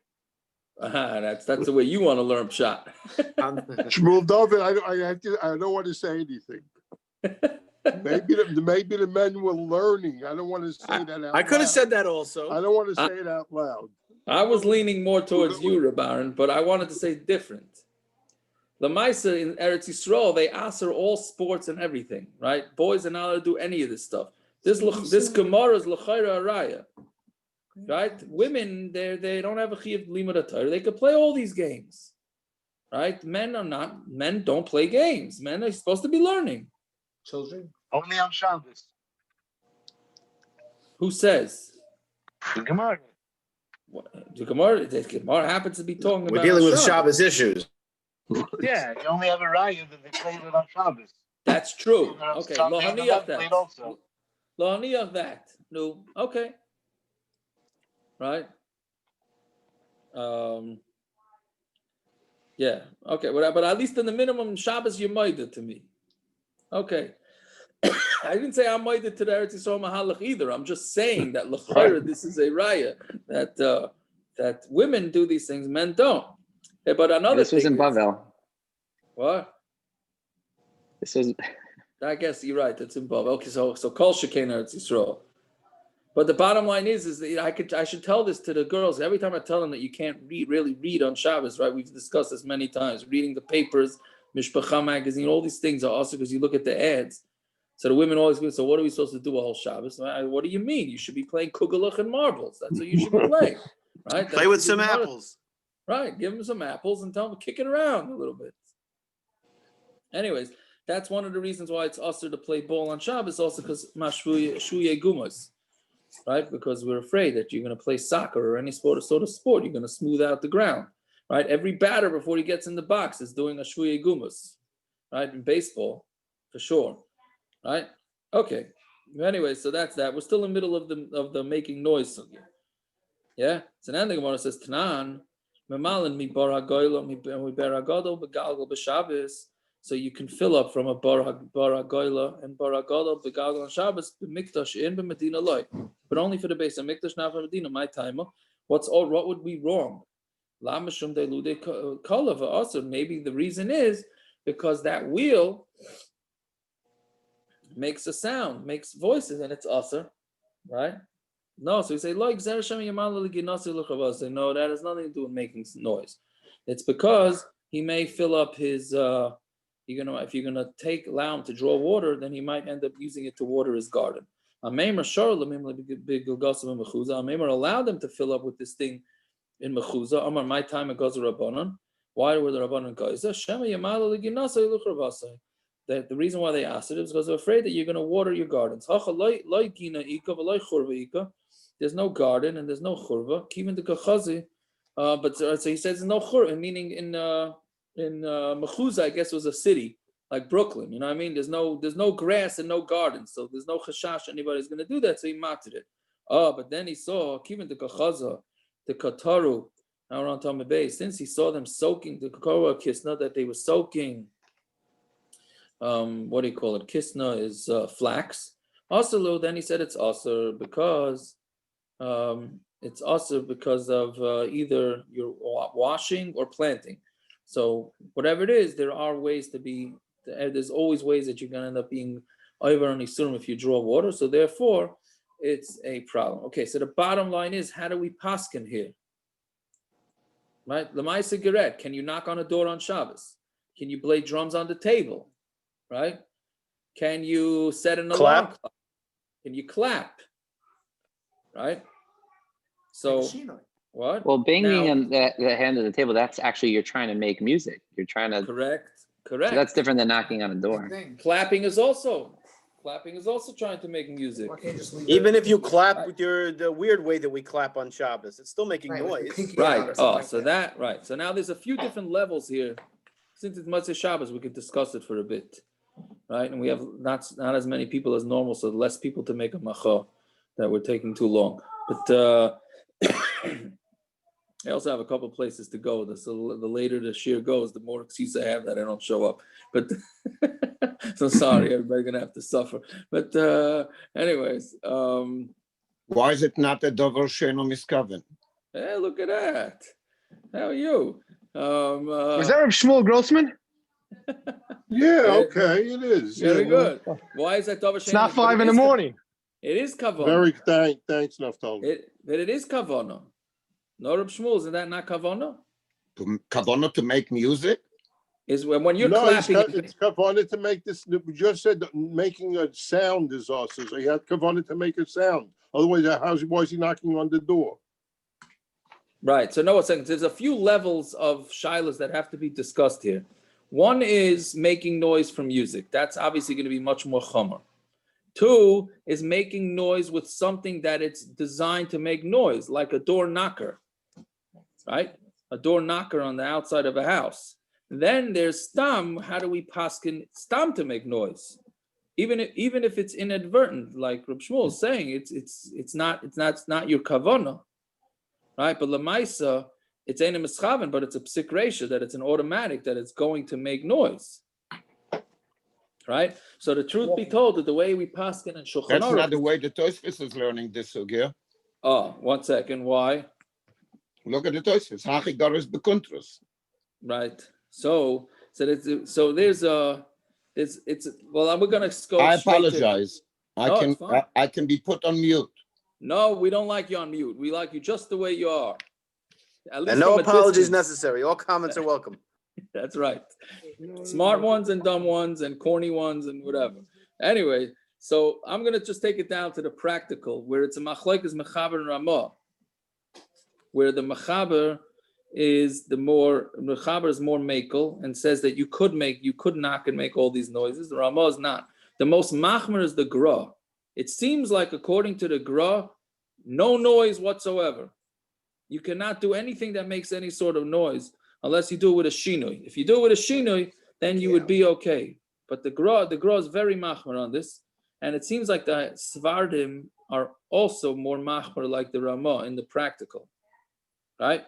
That's the way you want to learn pshat. Shmuel David, I don't want to say anything. Maybe the men were learning. I don't want to say that out loud. I could have said that also. I don't want to say it out loud. I was leaning more towards you, Rabbaran, but I wanted to say different. The Maisa in Eretz Yisrael, they answer all sports and everything, right? Boys are not allowed to do any of this stuff. This Gemara is l'chayra araya, right? Women, they don't have a chiyuv limud Torah. They could play all these games, right? Men are not. Men don't play games. Men are supposed to be learning. Children. Only on Shabbos. Who says? The Gemara. The Gemara happens to be talking about. We're dealing with Shabbos issues. Yeah, you only have a raya that they play it on Shabbos. That's true. Okay, lo Sunday, haniyach played that. also. Lo haniyach that. No, okay. Right. Yeah. Okay. But at least in the minimum, Shabbos you made it to me. Okay. I didn't say I'm made it to the Eretz Yisrael Mahalach either. I'm just saying that l'chayra, this is a raya that women do these things, men don't. Yeah, but another This was thing in Bavel. What? This was. I guess you're right. It's in Bavel. Okay, so Kol Shekain Eretz Yisrael. But the bottom line is that I should tell this to the girls every time I tell them that you can't really read on Shabbos, right? We've discussed this many times. Reading the papers, Mishpacha magazine, all these things are also because you look at the ads. So the women always go, so what are we supposed to do a whole Shabbos? What do you mean? You should be playing kugelach and marbles. That's what you should be playing, right? Play with some apples. Right, give them some apples and tell them to kick it around a little bit. Anyways, that's one of the reasons why it's usher to play ball on Shabbos, also because mashvuye gumas, right? Because we're afraid that you're going to play soccer or any sort of sport, you're going to smooth out the ground, right? Every batter before he gets in the box is doing a shvuye gumas, right? In baseball, for sure, right? Okay. Anyway, so that's that. We're still in the middle of the making noise. Yeah. So now the Gemara says Tanan. So you can fill up from a bar hagoyla and bar hagoyla begalgal on Shabbos b'mikdash in b'medina loy, but only for the base of mikdash, not for Medina. My time. What would be wrong? Lamashum delude kolav also. Maybe the reason is because that wheel makes a sound, makes voices, and it's usher, right? No, so we say like no, that has nothing to do with making noise. It's because he may fill up his if you're gonna allow him to draw water, then he might end up using it to water his garden. Allow them to fill up with this thing in mechuza. Amar my time it goes rabbanon. Why were the rabbanon guys? That the reason why they asked it is because they're afraid that you're going to water your gardens. There's no garden and there's no churva. But so he says no churva, meaning in Mechuzah, I guess, was a city like Brooklyn. You know what I mean? There's no grass and no garden, so there's no chashash anybody's going to do that. So he mocked it. But then he saw even the kachaza, the kataru. Now we're on Talmud Bay. Since he saw them soaking the kakara kisna, that they were soaking. What do you call it? Kisna is flax. Also, then he said it's also because of either you're washing or planting. So whatever it is, there are ways to be. There's always ways that you're going to end up being over on Isurim if you draw water. So therefore, it's a problem. Okay, so the bottom line is, how do we paskin here? Right? L'maisa geret. Can you knock on a door on Shabbos? Can you play drums on the table? Right? Can you set an alarm clock? Can you clap? Right? So what? Well, banging on the hand of the table, that's actually you're trying to make music. You're trying to correct. So that's different than knocking on a door. Clapping is also trying to make music. Even if you clap with the weird way that we clap on Shabbos, it's still making noise. Right. Oh, so that right. So now there's a few different levels here. Since it's Motzei Shabbos, we could discuss it for a bit, right? And we have not as many people as normal, so less people to make a macha that we're taking too long. But I also have a couple places to go. So the later the shir goes, the more excuse I have that I don't show up. But so sorry, everybody's gonna have to suffer. But anyways, Why is it not a Dover Sheno Miskaven? Hey, look at that. How are you? Was that Reb Shmuel Grossman? Yeah, okay, it is. Very Yeah, good. Why is that Dover It's not 5 in the morning. It is kavana. Very thanks, Naftali. But it is kavana. No, Reb Shmuel, is that not kavana? Kavana to make music? Is when you're No, clapping. it's kavanah to make this. We just said that making a sound is also. So you have kavanah to make a sound. Otherwise, why is he knocking on the door? Right. So no, there's a few levels of shilas that have to be discussed here. One is making noise from music. That's obviously going to be much more chomer. Two is making noise with something that it's designed to make noise, like a door knocker, right? A door knocker on the outside of a house. Then there's stam. How do we paskin stam to make noise? Even if it's inadvertent, like Reb Shmuel is saying, it's not your kavana, right? But lemaisa, it's ain't a mischaven, but it's a psik reisha, that it's an automatic, that it's going to make noise, right? So the truth be told, that the way we paskin and Shulchan That's Aruch, not the way the Tosfos is learning this sugya. Oh, 1 second. Why? Look at the Tosfos. Hachi garis bekuntros. Right. So there's a it's well, we're gonna go. I straight apologize. To, I can be put on mute. No, we don't like you on mute. We like you just the way you are. At least And no from a apologies distance. necessary. All comments are welcome. That's right. Smart ones and dumb ones and corny ones and whatever. Anyway, so I'm gonna just take it down to the practical, where it's a machlokes mechaber and ramah, where the mechaber is more makel and says that you could knock and make all these noises. The ramah is not. The most machmer is the gra. It seems like, according to the gra, no noise whatsoever. You cannot do anything that makes any sort of noise unless you do it with a shinui. If you do it with a shinui, then you would be okay. But the gra is very machmer on this, and it seems like the svardim are also more machmer, like the ramah in the practical, right?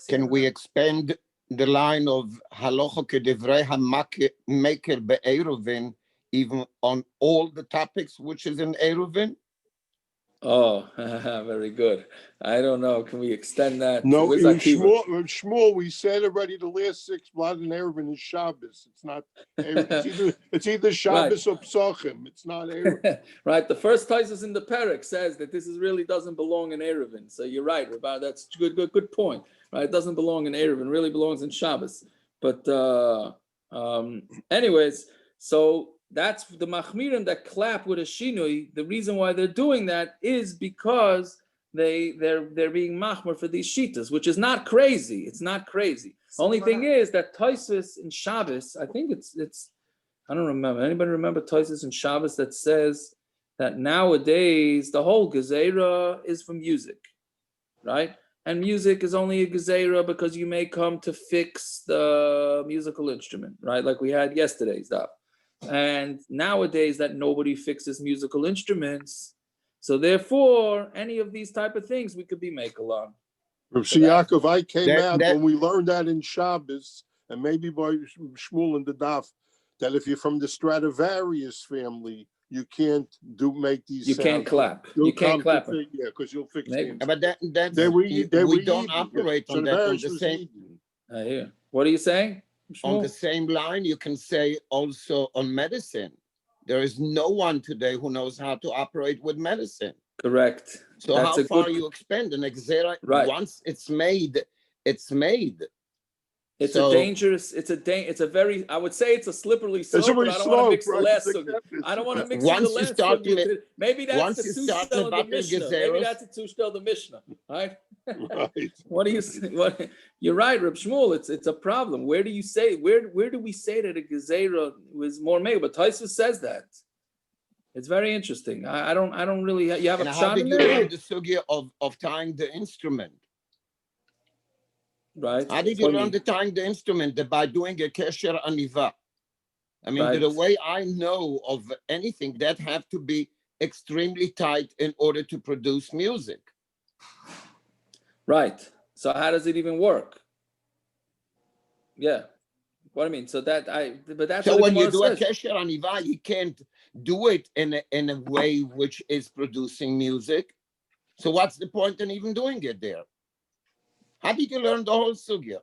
Can we expand the line of halacha kedevrei hamaker be'eruvin even on all the topics which is in Eruvin? Oh, very good. I don't know. Can we extend that? No, Where's in Akiva? Shmuel, we said already the last 6 blood in Eruvin is Shabbos. It's not. It's either Shabbos or Psachim. It's not Eruvin. Right. The first Taisus in the Perek says that this really doesn't belong in Eruvin. So you're right, Rabbi. That's good point. Right. It doesn't belong in Eruvin. It really belongs in Shabbos. But anyways, so that's the machmirim that clap with a shinui. The reason why they're doing that is because they're being machmer for these shitas, which is not crazy. It's not crazy. Only thing is that Taisus in Shabbos, I think it's I don't remember. Anybody remember Taisus in Shabbos that says that nowadays the whole gezerah is from music, right? And music is only a gezerah because you may come to fix the musical instrument, right? Like we had yesterday's stuff. And nowadays that nobody fixes musical instruments, so therefore any of these type of things we could be makel on. Rav Yaakov, I came out when we learned that in Shabbos, and maybe by Shmuel and the Daf, that if you're from the Stradivarius family, you can't make these. You sounds. Can't clap. You'll you can't clap. Yeah, because you'll fix it. But we don't operate on that on the same. I hear. What are you saying? On the same line, you can say also on medicine. There is no one today who knows how to operate with medicine. Correct. So That's how far you expand an exera? Right. Once it's made, it's made. It's a dangerous. It's a very. I would say it's a slippery slope. But I don't want to mix the last. I don't want to mix the last. Maybe that's the two-shell of the Mishnah. Maybe that's the two-shell of the Mishnah. Right. Right. What do you? What? You're right, Reb Shmuel. It's a problem. Where do you say? Where do we say that a gezerah was more made? But Taisus says that. It's very interesting. I don't really. You have a shot in there. How did you learn the sugya of tying the instrument? Right. How did you learn to tying the instrument? By doing a kesher aniva. I mean, Right. the way I know of anything, that have to be extremely tight in order to produce music. Right. So how does it even work? Yeah. What I mean, so but that's so what when you Gemara do a says. kesher aniva, you can't do it in a way which is producing music. So what's the point in even doing it there? How did you learn the whole sugya?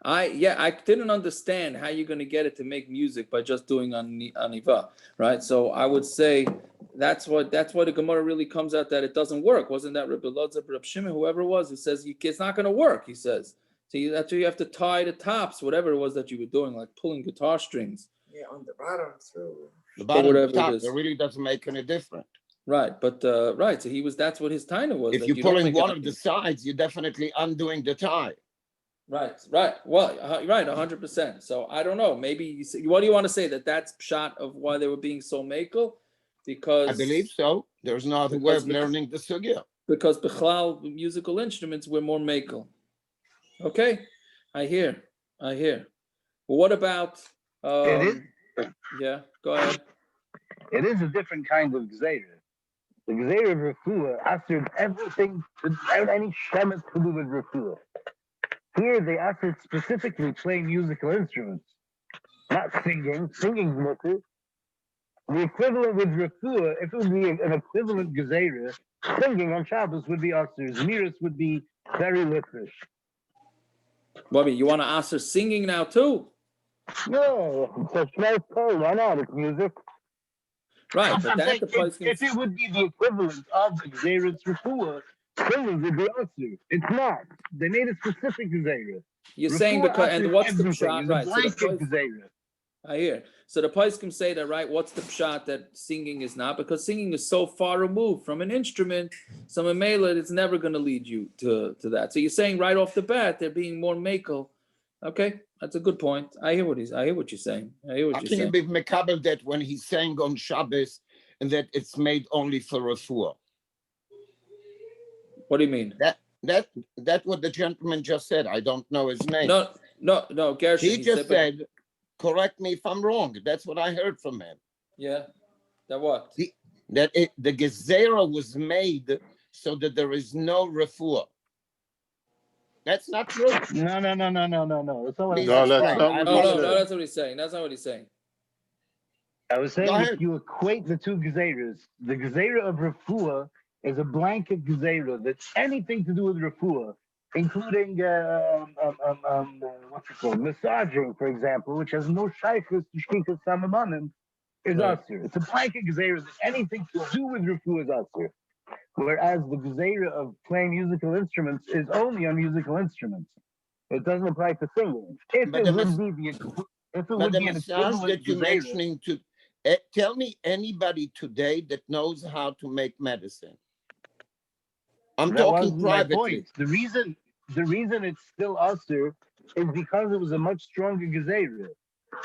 I didn't understand how you're going to get it to make music by just doing aniva, right? So I would say that's why the Gemara really comes out that it doesn't work. Wasn't that Rabbi Elazar, Rabbi Shimon, whoever it was, who says it's not going to work? He says so. That's why you have to tie the tops, whatever it was that you were doing, like pulling guitar strings. Yeah, on the bottom through. The bottom, whatever the top, it is. it really doesn't make any difference. Right, but right. So that's what his taina was. If you're pulling one of the sides, you're definitely undoing the tie. Right. Well, right, 100%. So I don't know. Maybe what do you want to say that's shot of why they were being so makel? Because I believe so. There's no other way of learning the sugya. Because bichlal musical instruments were more makel. Okay, I hear. Well, what about? It is. Yeah, go ahead. It is a different kind of gzeira. The gzeira of refuah answered everything without any shemet to do with refuah. Here they answered specifically playing musical instruments, not singing. Singing's mutter. The equivalent with refuah, if it would be an equivalent gzeira, singing on Shabbos would be answered. Zmiris would be very litrish. Bobby, you want to answer singing now too? No, it's a nice poem. Why not? It's music. Right, but that's the place. If it would be the equivalent of Xeris Refuah, singing would be answered. It's not. They made a specific Xeris. You're saying because, and what's the pshat? Right, so I hear. So the poskim say that, right? What's the pshat that singing is not? Because singing is so far removed from an instrument, so memela, it's never going to lead you to that. So you're saying right off the bat they're being more makel. Okay, that's a good point. I hear what you're saying. How can you be mekabel that when he's saying on Shabbos and that it's made only for refuah? What do you mean? That what the gentleman just said. I don't know his name. No, Gershon. He just said, correct me if I'm wrong. That's what I heard from him. Yeah. That what? The gezerah was made so that there is no refuah. That's not true. No. That's not what that's what he's saying. That's not what he's saying. I was saying if you equate the two gezeras, the gezerah of refuah is a blanket gezerah that's anything to do with refuah, including what's it called, massaging, for example, which has no shaykhus to shkikas samamanim, is asur. It's a blanket gezerah that anything to do with refuah is asur. Whereas the gezerah of playing musical instruments is only on musical instruments. It doesn't apply to singing. If it would be an equivalent that you're mentioning to, tell me anybody today that knows how to make medicine. I'm talking privately. The reason it's still asur is because it was a much stronger gezerah.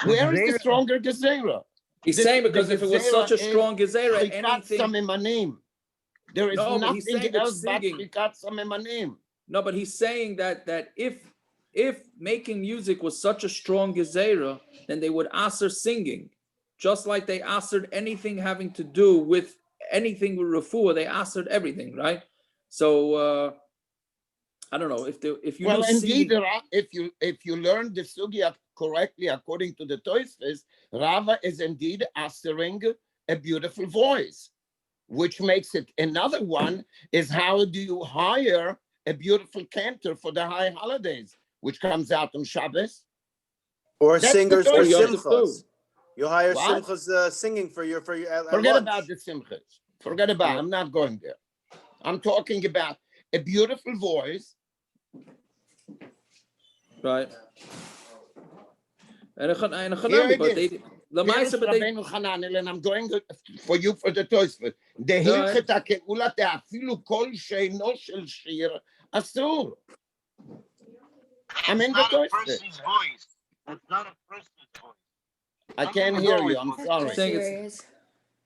Where is the stronger gezerah? He's saying because if it was such a strong gezerah, anything. There is nothing else but Shikat Samemanim. No, but he's saying that if making music was such a strong gezerah, then they would aser singing, just like they asered anything having to do with anything with refuah. They asered everything, right? So I don't know if you. Well, indeed, if you learn the sugya correctly according to the Tosfos, Rava is indeed asering a beautiful voice. Which makes it another one is how do you hire a beautiful cantor for the high holidays, which comes out on Shabbos? Or singers for simchas. You hire what? simchas singing for your Forget about the simchas. Forget about it. I'm not going there. I'm talking about a beautiful voice. Right. And I'm going for you for the Tosfos. The hilcheta keula te'afilu kol sheino shel shir asur. I'm in the Tosfos. It's not a person's voice. I can't hear you. I'm sorry.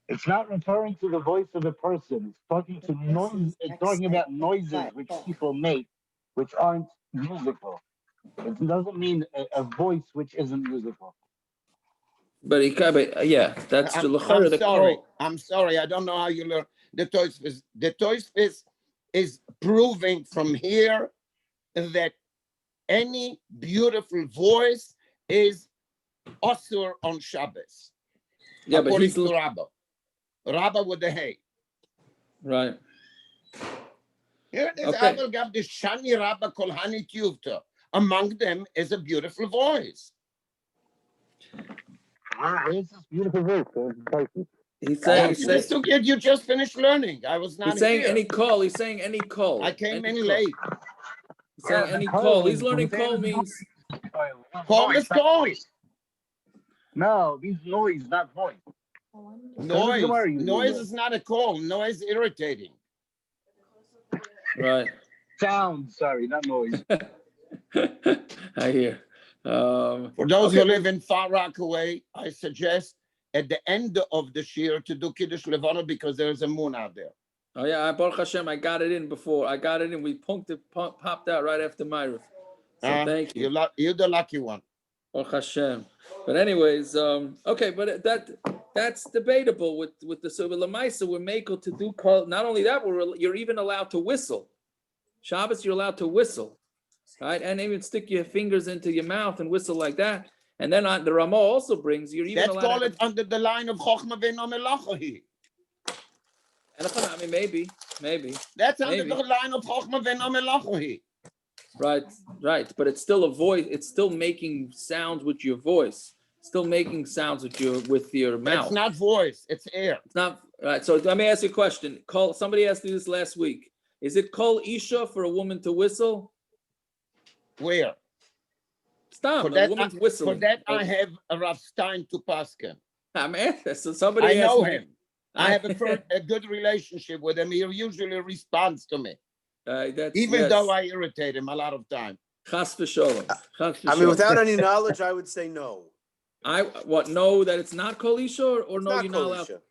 It's not referring to the voice of a person. It's talking to noise. It's talking about noises which people make, which aren't musical. It doesn't mean a voice which isn't musical. But that's the sorry. I'm sorry. I don't know how you learn the Tosfos. The Tosfos is proving from here that any beautiful voice is asur on Shabbos. Yeah, but according to Rabbah with the hay. Right. Here it is. Okay. I will give the Shani Rabba Kolhani Tuvta. Among them is a beautiful voice. It's this beautiful voice. He's saying, You just finished learning. I was not he's saying here. any call. He's saying any call. I came any in call. late. He's saying any call. He's learning call means. Call is noise. No, means noise, not voice. Noise is not a call. Noise is irritating. Right. Sound, sorry, not noise. I hear. For those who live in Far Rockaway, I suggest at the end of the year to do Kiddush Levana because there's a moon out there. Oh yeah, Baruch Hashem, I got it in before. I got it in. We popped out right after Ma'ariv. So thank you. You're the lucky one. Baruch Hashem. But anyways, okay, but that's debatable with the Lamaisa. We're makel to do call. Not only that, you're even allowed to whistle. Shabbos, you're allowed to whistle, right? And even stick your fingers into your mouth and whistle like that. And then the Ramah also brings you're even allowed. Let's call it under the line of Chochma Ve'no Melachahi. I mean, maybe. That's under the line of Chochma Ve'no Melachahi. Right. But it's still a voice. It's still making sounds with your voice. Still making sounds with your mouth. It's not voice. It's air. It's not right. So let me ask you a question. Somebody asked you this last week. Is it called Isha for a woman to whistle? Where? Stop. A woman's whistling. For that, I have a Rav Stein to Paskin. So somebody. I know him. I have a good relationship with him. He usually responds to me, even though I irritate him a lot of time. Chas v'sholom. I mean, without any knowledge, I would say no. Know that it's not Kol Isha or no, you're not allowed.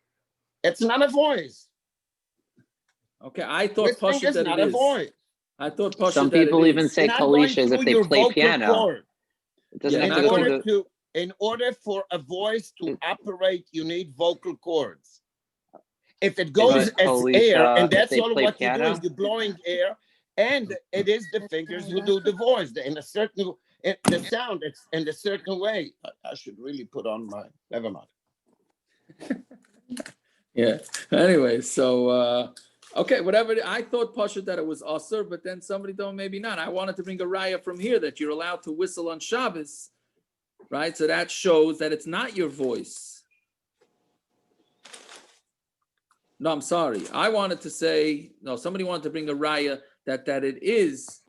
It's not a voice. Okay, I thought Pasha that not it a is. voice. I thought Pasha Some that people it even is. say Kol Isha as if they play piano. It doesn't have to go in order for a voice to operate, you need vocal cords. If it goes as air, and that's all what you're doing, you're blowing air, and it is the fingers who do the voice in a certain, the sound. It's in a certain way. I should really put on my. Never mind. Yeah. Anyway, so okay, whatever. I thought Pasha that it was Asr, but then somebody told me maybe not. I wanted to bring a raya from here that you're allowed to whistle on Shabbos, right? So that shows that it's not your voice. No, I'm sorry. I wanted to say, no, somebody wanted to bring a raya that it is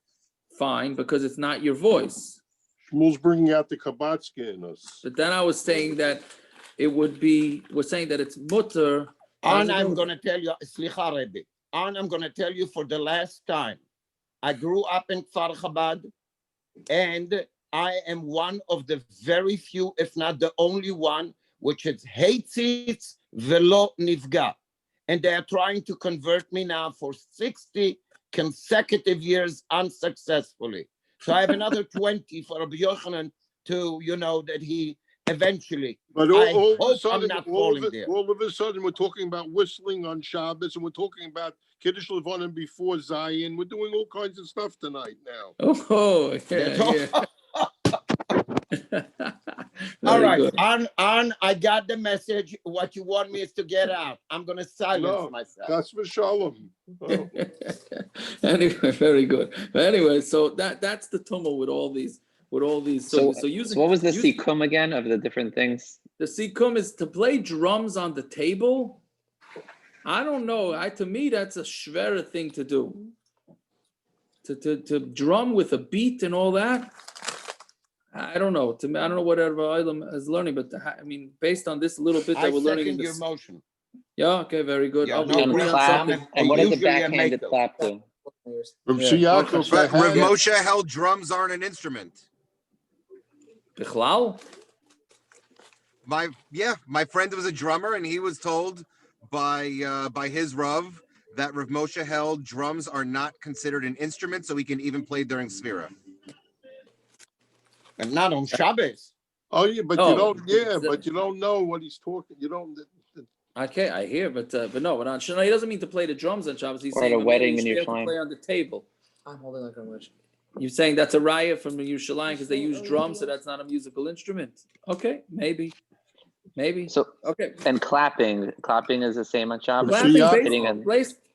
fine because it's not your voice. Shmuel's bringing out the Kabatsky in us. But then I was saying that it would be, we're saying that it's mutter. And I'm going to tell you, Slicha Rebbe, and I'm going to tell you for the last time, I grew up in Kfar Chabad, and I am one of the very few, if not the only one, which is Heitzitz Velo Nivga. And they are trying to convert me now for 60 consecutive years unsuccessfully. So I have another 20 for Rabbi Yochanan to, that he eventually. But all of a sudden, all of a sudden, we're talking about whistling on Shabbos, and we're talking about Kiddush Levanim before Zion. We're doing all kinds of stuff tonight now. Oh, yeah. All right, on, I got the message. What you want me is to get out. I'm going to silence myself. That's for Shalom. Oh. Anyway, very good. But anyway, so that's the tumult with all these. So what was the sikum again of the different things? The sikum is to play drums on the table. I don't know. To me, that's a schwerer thing to do. To drum with a beat and all that. I don't know. To me, I don't know what Ilam is learning, but I mean, based on this little bit that we're learning in your motion. Yeah. Okay. Very good. Yeah, and what is the backhanded clap to? Rav Moshe held drums aren't an instrument. Bichlal? My friend was a drummer, and he was told by his Rav that Rav Moshe held drums are not considered an instrument, so he can even play during Sfira. And not on Shabbos. Oh yeah, but you don't. Yeah, but you don't know what he's talking. You don't. Okay, I hear, but no, but on Shana, he doesn't mean to play the drums on Shabbos. He's or saying at a wedding and you're to play on the table. I'm holding like a wish. You're saying that's a raya from the Yerushalayim because they use drums, so that's not a musical instrument. Okay, maybe. Maybe. So Okay. and clapping is the same on Shabbos. Clapping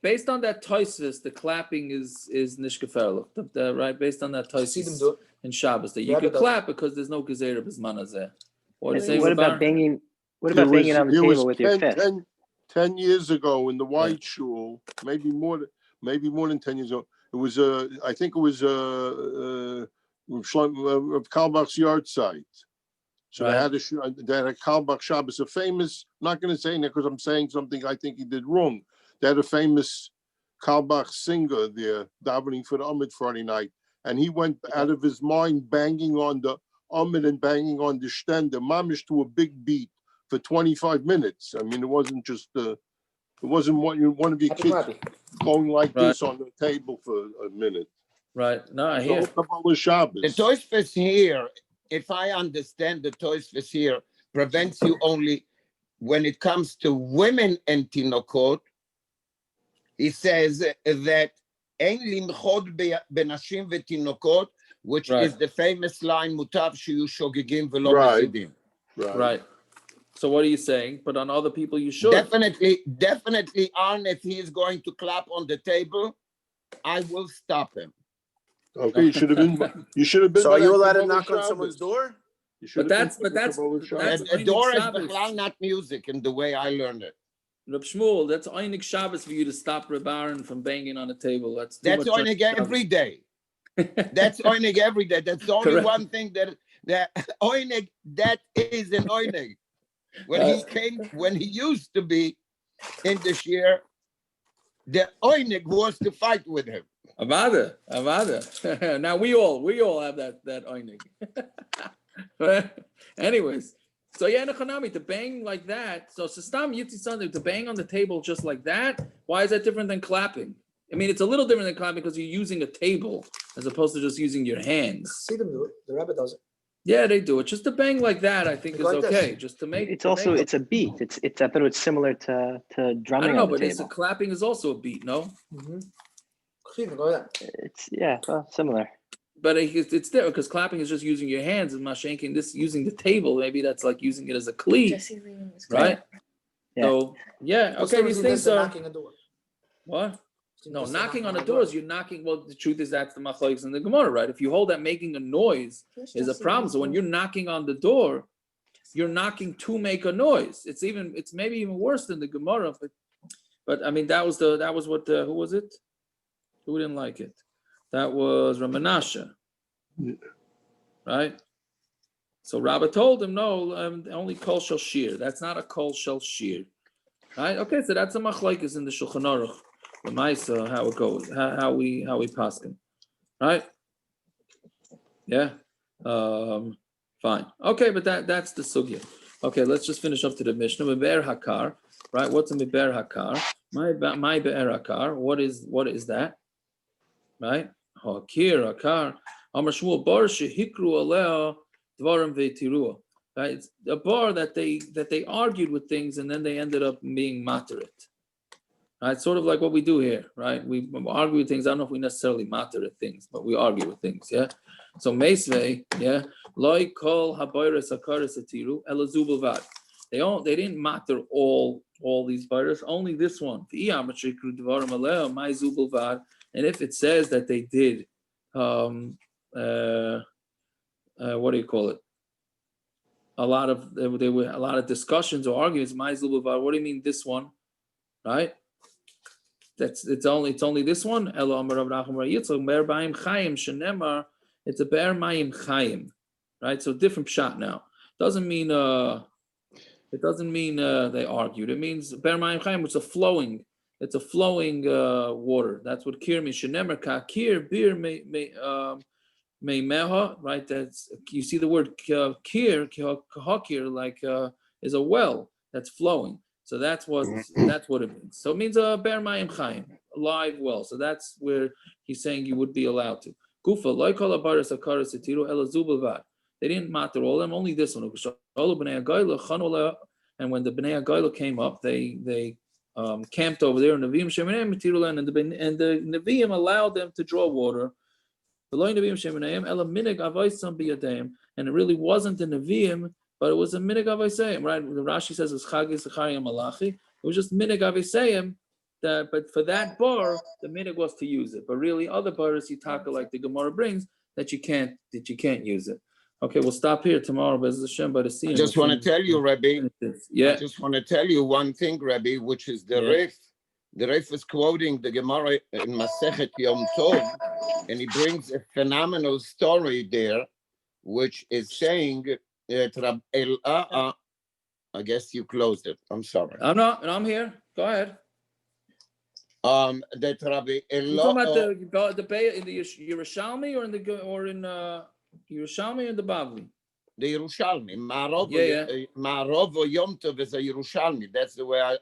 based on that Tosfos, the clapping is nishkeferlich. Right, based on that Tosfos in Shabbos, that you could clap because there's no gezerah b'zman hazeh. What do you say? What about banging? What about banging on the table with your fist? 10 years ago in the White Shul, maybe more than 10 years ago. It was I think it was Kalbach's yard site. So they had a Kalbach Shabbos, a famous. I'm not going to say that because I'm saying something I think he did wrong. They had a famous Kalbach singer there davening for the Amid Friday night, and he went out of his mind banging on the Amid and banging on the Stender, mamish to a big beat for 25 minutes. I mean, it wasn't just it wasn't one of your kids going like this on the table for a minute. Right. No, I hear. The Tosfos here, if I understand the Tosfos here, prevents you only when it comes to women and tinokot. He says that ein limchod benashim vetinokot, which is the famous line mutav shiyu shogegim velo mezidim. Right. So what are you saying? But on other people, you should definitely on. If he is going to clap on the table, I will stop him. Okay, you should have been. You should have been. So are you allowed to knock on someone's door? But that's a door is not music in the way I learned it. Reb Shmuel, that's Einig Shabbos for you to stop Reb Aaron from banging on the table. That's Einig every day. That's Einig every day. That's the only one thing that Einig, that is an Einig. When he used to be in this year, the Einig was to fight with him. Avada. Now we all have that Einig. Anyways. So Nechanami, to bang like that. So Sistam Yitzi Sunday, to bang on the table just like that. Why is that different than clapping? I mean, it's a little different than clapping because you're using a table as opposed to just using your hands. See them do it. The rabbi does it. Yeah, they do it. Just to bang like that, I think is okay. Just to make. It's also it's a beat. It's I thought it's similar to drumming. I don't know, on the but table. clapping is also a beat, no? It's similar. But it's there because clapping is just using your hands, and mashenkin this using the table. Maybe that's like using it as a cleat, right? Yeah. So okay, these things are knocking a door. What? No, knocking on the doors. You're knocking. Well, the truth is that's the machlokes in the Gemara, right? If you hold that making a noise is a problem, so when you're knocking on the door, you're knocking to make a noise. It's maybe even worse than the Gemara. But I mean that was what who was it? Who didn't like it? That was Ramanasha, right? So Rabbi told him, no, only kol shel shir. That's not a kol shel shir, right? Okay, so that's a machlokes in the Shulchan Aruch, the Maisa, how it goes, how we paskin, right? Yeah, fine. Okay, but that's the sugya. Okay, let's just finish up to the Mishnah. Meber hakar, right? What's a meber hakar? My be'er hakar. What is that? Right? Hakir, Akar, Amar Shmuel bar shehikru aleh dvarim ve'tirua. Right? It's a bar that they argued with things and then they ended up being materit. Right? Sort of like what we do here, right? We argue with things. I don't know if we necessarily materit things, but we argue with things, yeah. So meisvei, yeah, loy kol habayres akaris atiru elazubel vad. They didn't matter all these virus, only this one. And if it says that they did, what do you call it? There were a lot of discussions or arguments. What do you mean this one? Right? It's only this one. It's a ber mayim chayim, right? So different pshat now. Doesn't mean they argued. It means ber mayim chayim, which is flowing. It's a flowing water. That's what kir means. Shenemer ka kir bir meha, right? That's you see the word kir kahakir like is a well that's flowing. So that's what it means. So it means a ber mayim chayim, a live well. So that's where he's saying you would be allowed to. Kufa like all abaris akaris etiru ela zubelvad. They didn't matter all of them, only this one. And when the Bnei Agayla came up, they camped over there in Nevi'im Sheminayim Metirulan, and the Nevi'im allowed them to draw water. And it really wasn't the Nevi'im, but it was a minig avosayim, right? The Rashi says it's chagi zechariah malachi. It was just minig avosayim. But for that bar, the minig was to use it. But really, other bars you talk like the Gemara brings that you can't use it. Okay, we'll stop here tomorrow. Bez Hashem, by the sea. I just want to tell you, Rebbe. Yeah. I just want to tell you one thing, Rebbe, which is the Rif. The Rif is quoting the Gemara in Masechet Yom Tov, and he brings a phenomenal story there, which is saying that Rab El'a. I guess you closed it. I'm sorry. I'm not, and I'm here. Go ahead. That Rabbi You talking about the Bay in the Yerushalmi or in Yerushalmi or the Bavli? The Yerushalmi. Ma'arovo Yom Tov is a Yerushalmi. That's the way I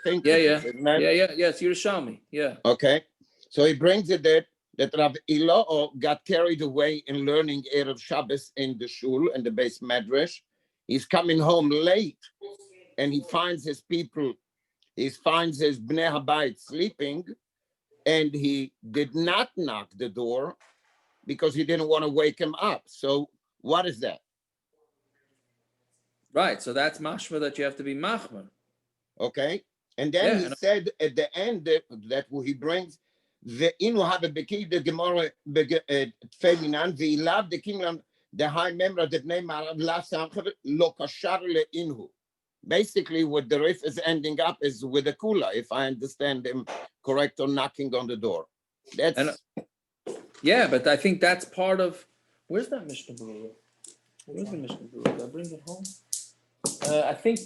think. Yes, Yerushalmi. Yeah. Okay. So he brings it that Rabbi Ilo got carried away in learning Erev Shabbos in the shul and the base medrash. He's coming home late, and he finds his people. He finds his Bnei Habayit sleeping, and he did not knock the door because he didn't want to wake him up. So what is that? Right. So that's mashma that you have to be machmer. Okay. And then he said at the end that he brings the inu have beki the Gemara feminan the love the kingdom the high member that name lo kashar le inhu. Basically, what the Rif is ending up is with a kula, if I understand him correct, or knocking on the door. That's but I think that's part of. Where's that Mishnah Berurah? Where's the Mishnah Berurah? Did I bring it home? I think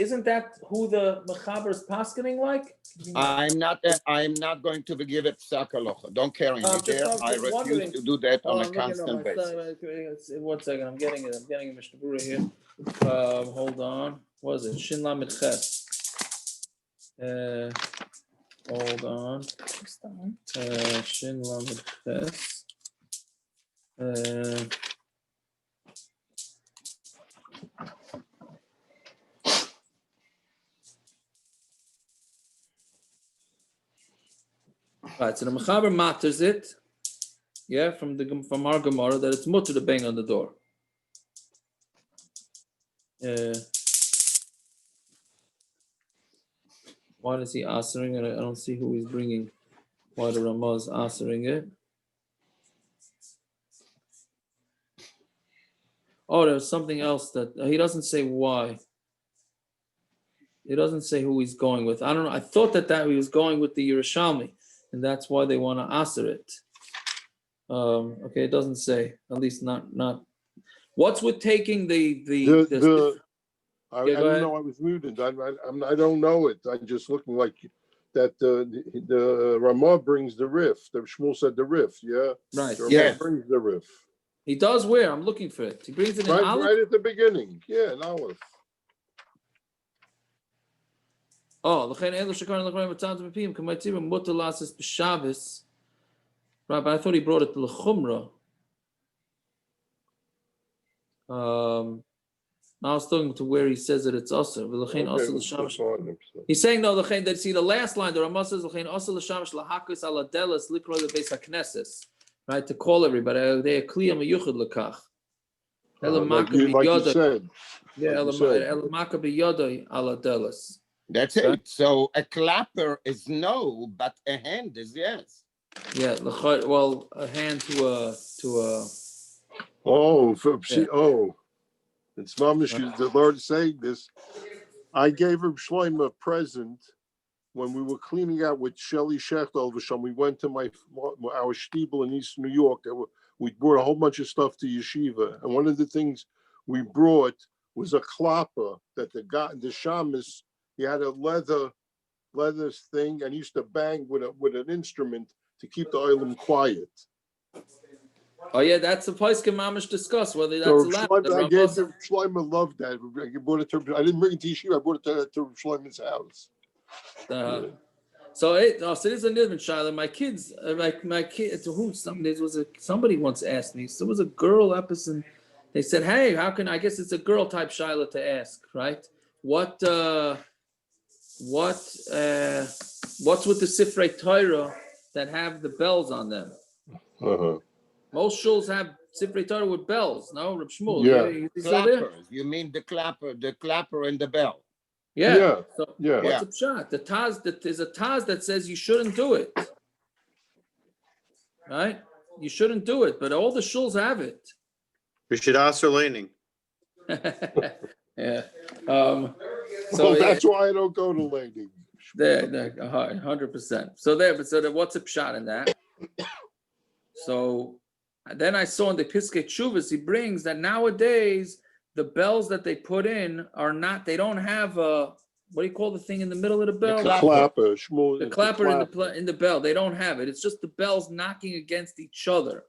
isn't that who the Mechaber is paskening like? I'm not going to forgive it Sakalocha. Don't carry me there. I refuse to do that on a constant basis. One second, I'm getting it. I'm getting a Mishnah Berurah here. Hold on. What is it? Shin Lamed Ches. Hold on. Shin Lamed Ches. Right, so the Mechaber matters it, from our Gemara that it's mutter to bang on the door. Why is he answering it? I don't see who he's bringing. Why the Ramah is answering it? Oh, there's something else that he doesn't say why. He doesn't say who he's going with. I don't know. I thought that he was going with the Yerushalmi, and that's why they want to answer it. Okay, it doesn't say. At least not. What's with taking I didn't know I was muted. I don't know it. I'm just looking like that. The Ramah brings the riff. The Shmuel said the riff. Yeah. Right. The Ramah brings the riff. He does where? I'm looking for it. He brings it in Aleph. Right at the beginning. Yeah, in Aleph. Oh, right, but I thought he brought it to L'chumra. I was talking to where he says that it's also. He's saying no. That see the last line. The Ramah says right, to call everybody. They are clear meyuchad lekach. Like you said. Yeah, elamaka biyodai ala delas. That's it. So a clapper is no, but a hand is yes. Yeah, well, a hand to a. It's mamish. The Lord saying this. I gave him Shloim a present when we were cleaning out with Shelly Shecht. We went to our shtibel in East New York. We brought a whole bunch of stuff to yeshiva, and one of the things we brought was a klapper that the shamus. He had a leather thing, and he used to bang with an instrument to keep the oilim quiet. Oh yeah, that's the place Mamish discuss whether that's allowed. I gave him Shlomo loved that. I brought it to. I didn't bring it to yeshiva. I brought it to Shlomo's house. So it is a nidman shiloh. My kids, my kid. To whom somebody once asked me. So there was a girl episode. They said, "Hey, how can I guess it's a girl type shiloh to ask, right? What's with the Sifrei Torah that have the bells on them? Uh-huh. Most shuls have Sifrei Torah with bells. No, Reb Shmuel. Yeah. He's still there? Clappers. You mean the clapper and the bell. Yeah. Yeah, So yeah. what's the shot? The Taz, there's a Taz that says you shouldn't do it. Right? You shouldn't do it, but all the shuls have it. We should ask her laning. Yeah. Well, that's why I don't go to lady. There, 100%. So what's a pshat in that? So then I saw in the Piskei Teshuvos he brings that nowadays the bells that they put in are not. They don't have a, what do you call the thing in the middle of the bell? The clapper, Shmuel. The clapper in the bell. They don't have it. It's just the bells knocking against each other.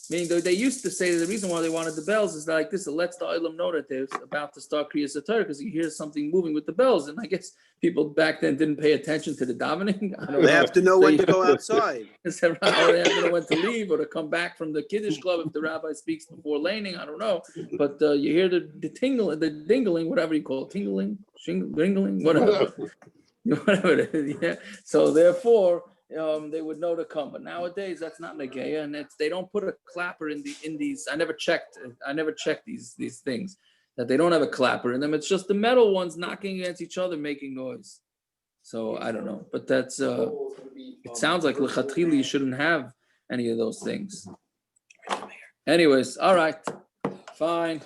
Meaning they used to say the reason why they wanted the bells is like this. It lets the Olam know that they're about to start Kriyas HaTorah because you hear something moving with the bells. And I guess people back then didn't pay attention to the davening. I don't They have to know when to go outside. Or they have to know when to leave or to come back from the Kiddush club if the rabbi speaks before laning. I don't know. But you hear the tingling, the dingling, whatever you call it, tingling, ringling, whatever. Whatever it is, yeah. So therefore, they would know to come. But nowadays, that's not Nageya, and they don't put a clapper in these. I never checked these things that they don't have a clapper in them. It's just the metal ones knocking against each other, making noise. So I don't know, but that's it sounds like lechatchila you shouldn't have any of those things. Anyways, all right, fine.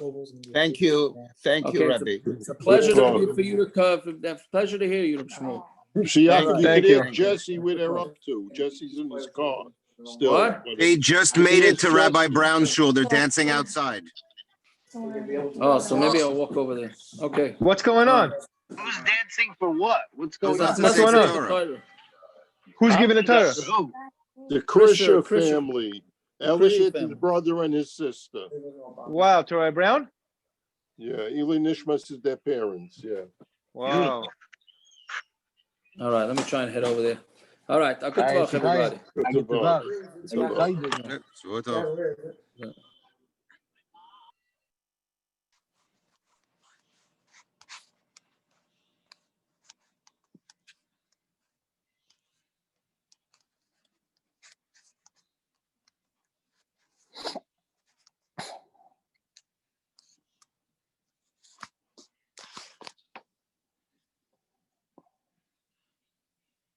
Thank you, Rabbi. It's a pleasure for you to come. Pleasure to hear you, Reb Shmuel. See, you Thank can you. ask Jesse where they're up to. Jesse's in his car still. What? They just made it to Rabbi Brown's shul. They're dancing outside. Oh, so maybe I'll walk over there. Okay. What's going on? Who's dancing for what? What's going on? What's going on? Who's giving the Torah? The Krisha Krisha. family. Elliot, his brother, and his sister. Wow, Torah Brown? Yeah, Eli Nishmas is their parents. Yeah. Wow. All right, let me try and head over there. All right, good talk, everybody. Good to vote. Yep, so it's all-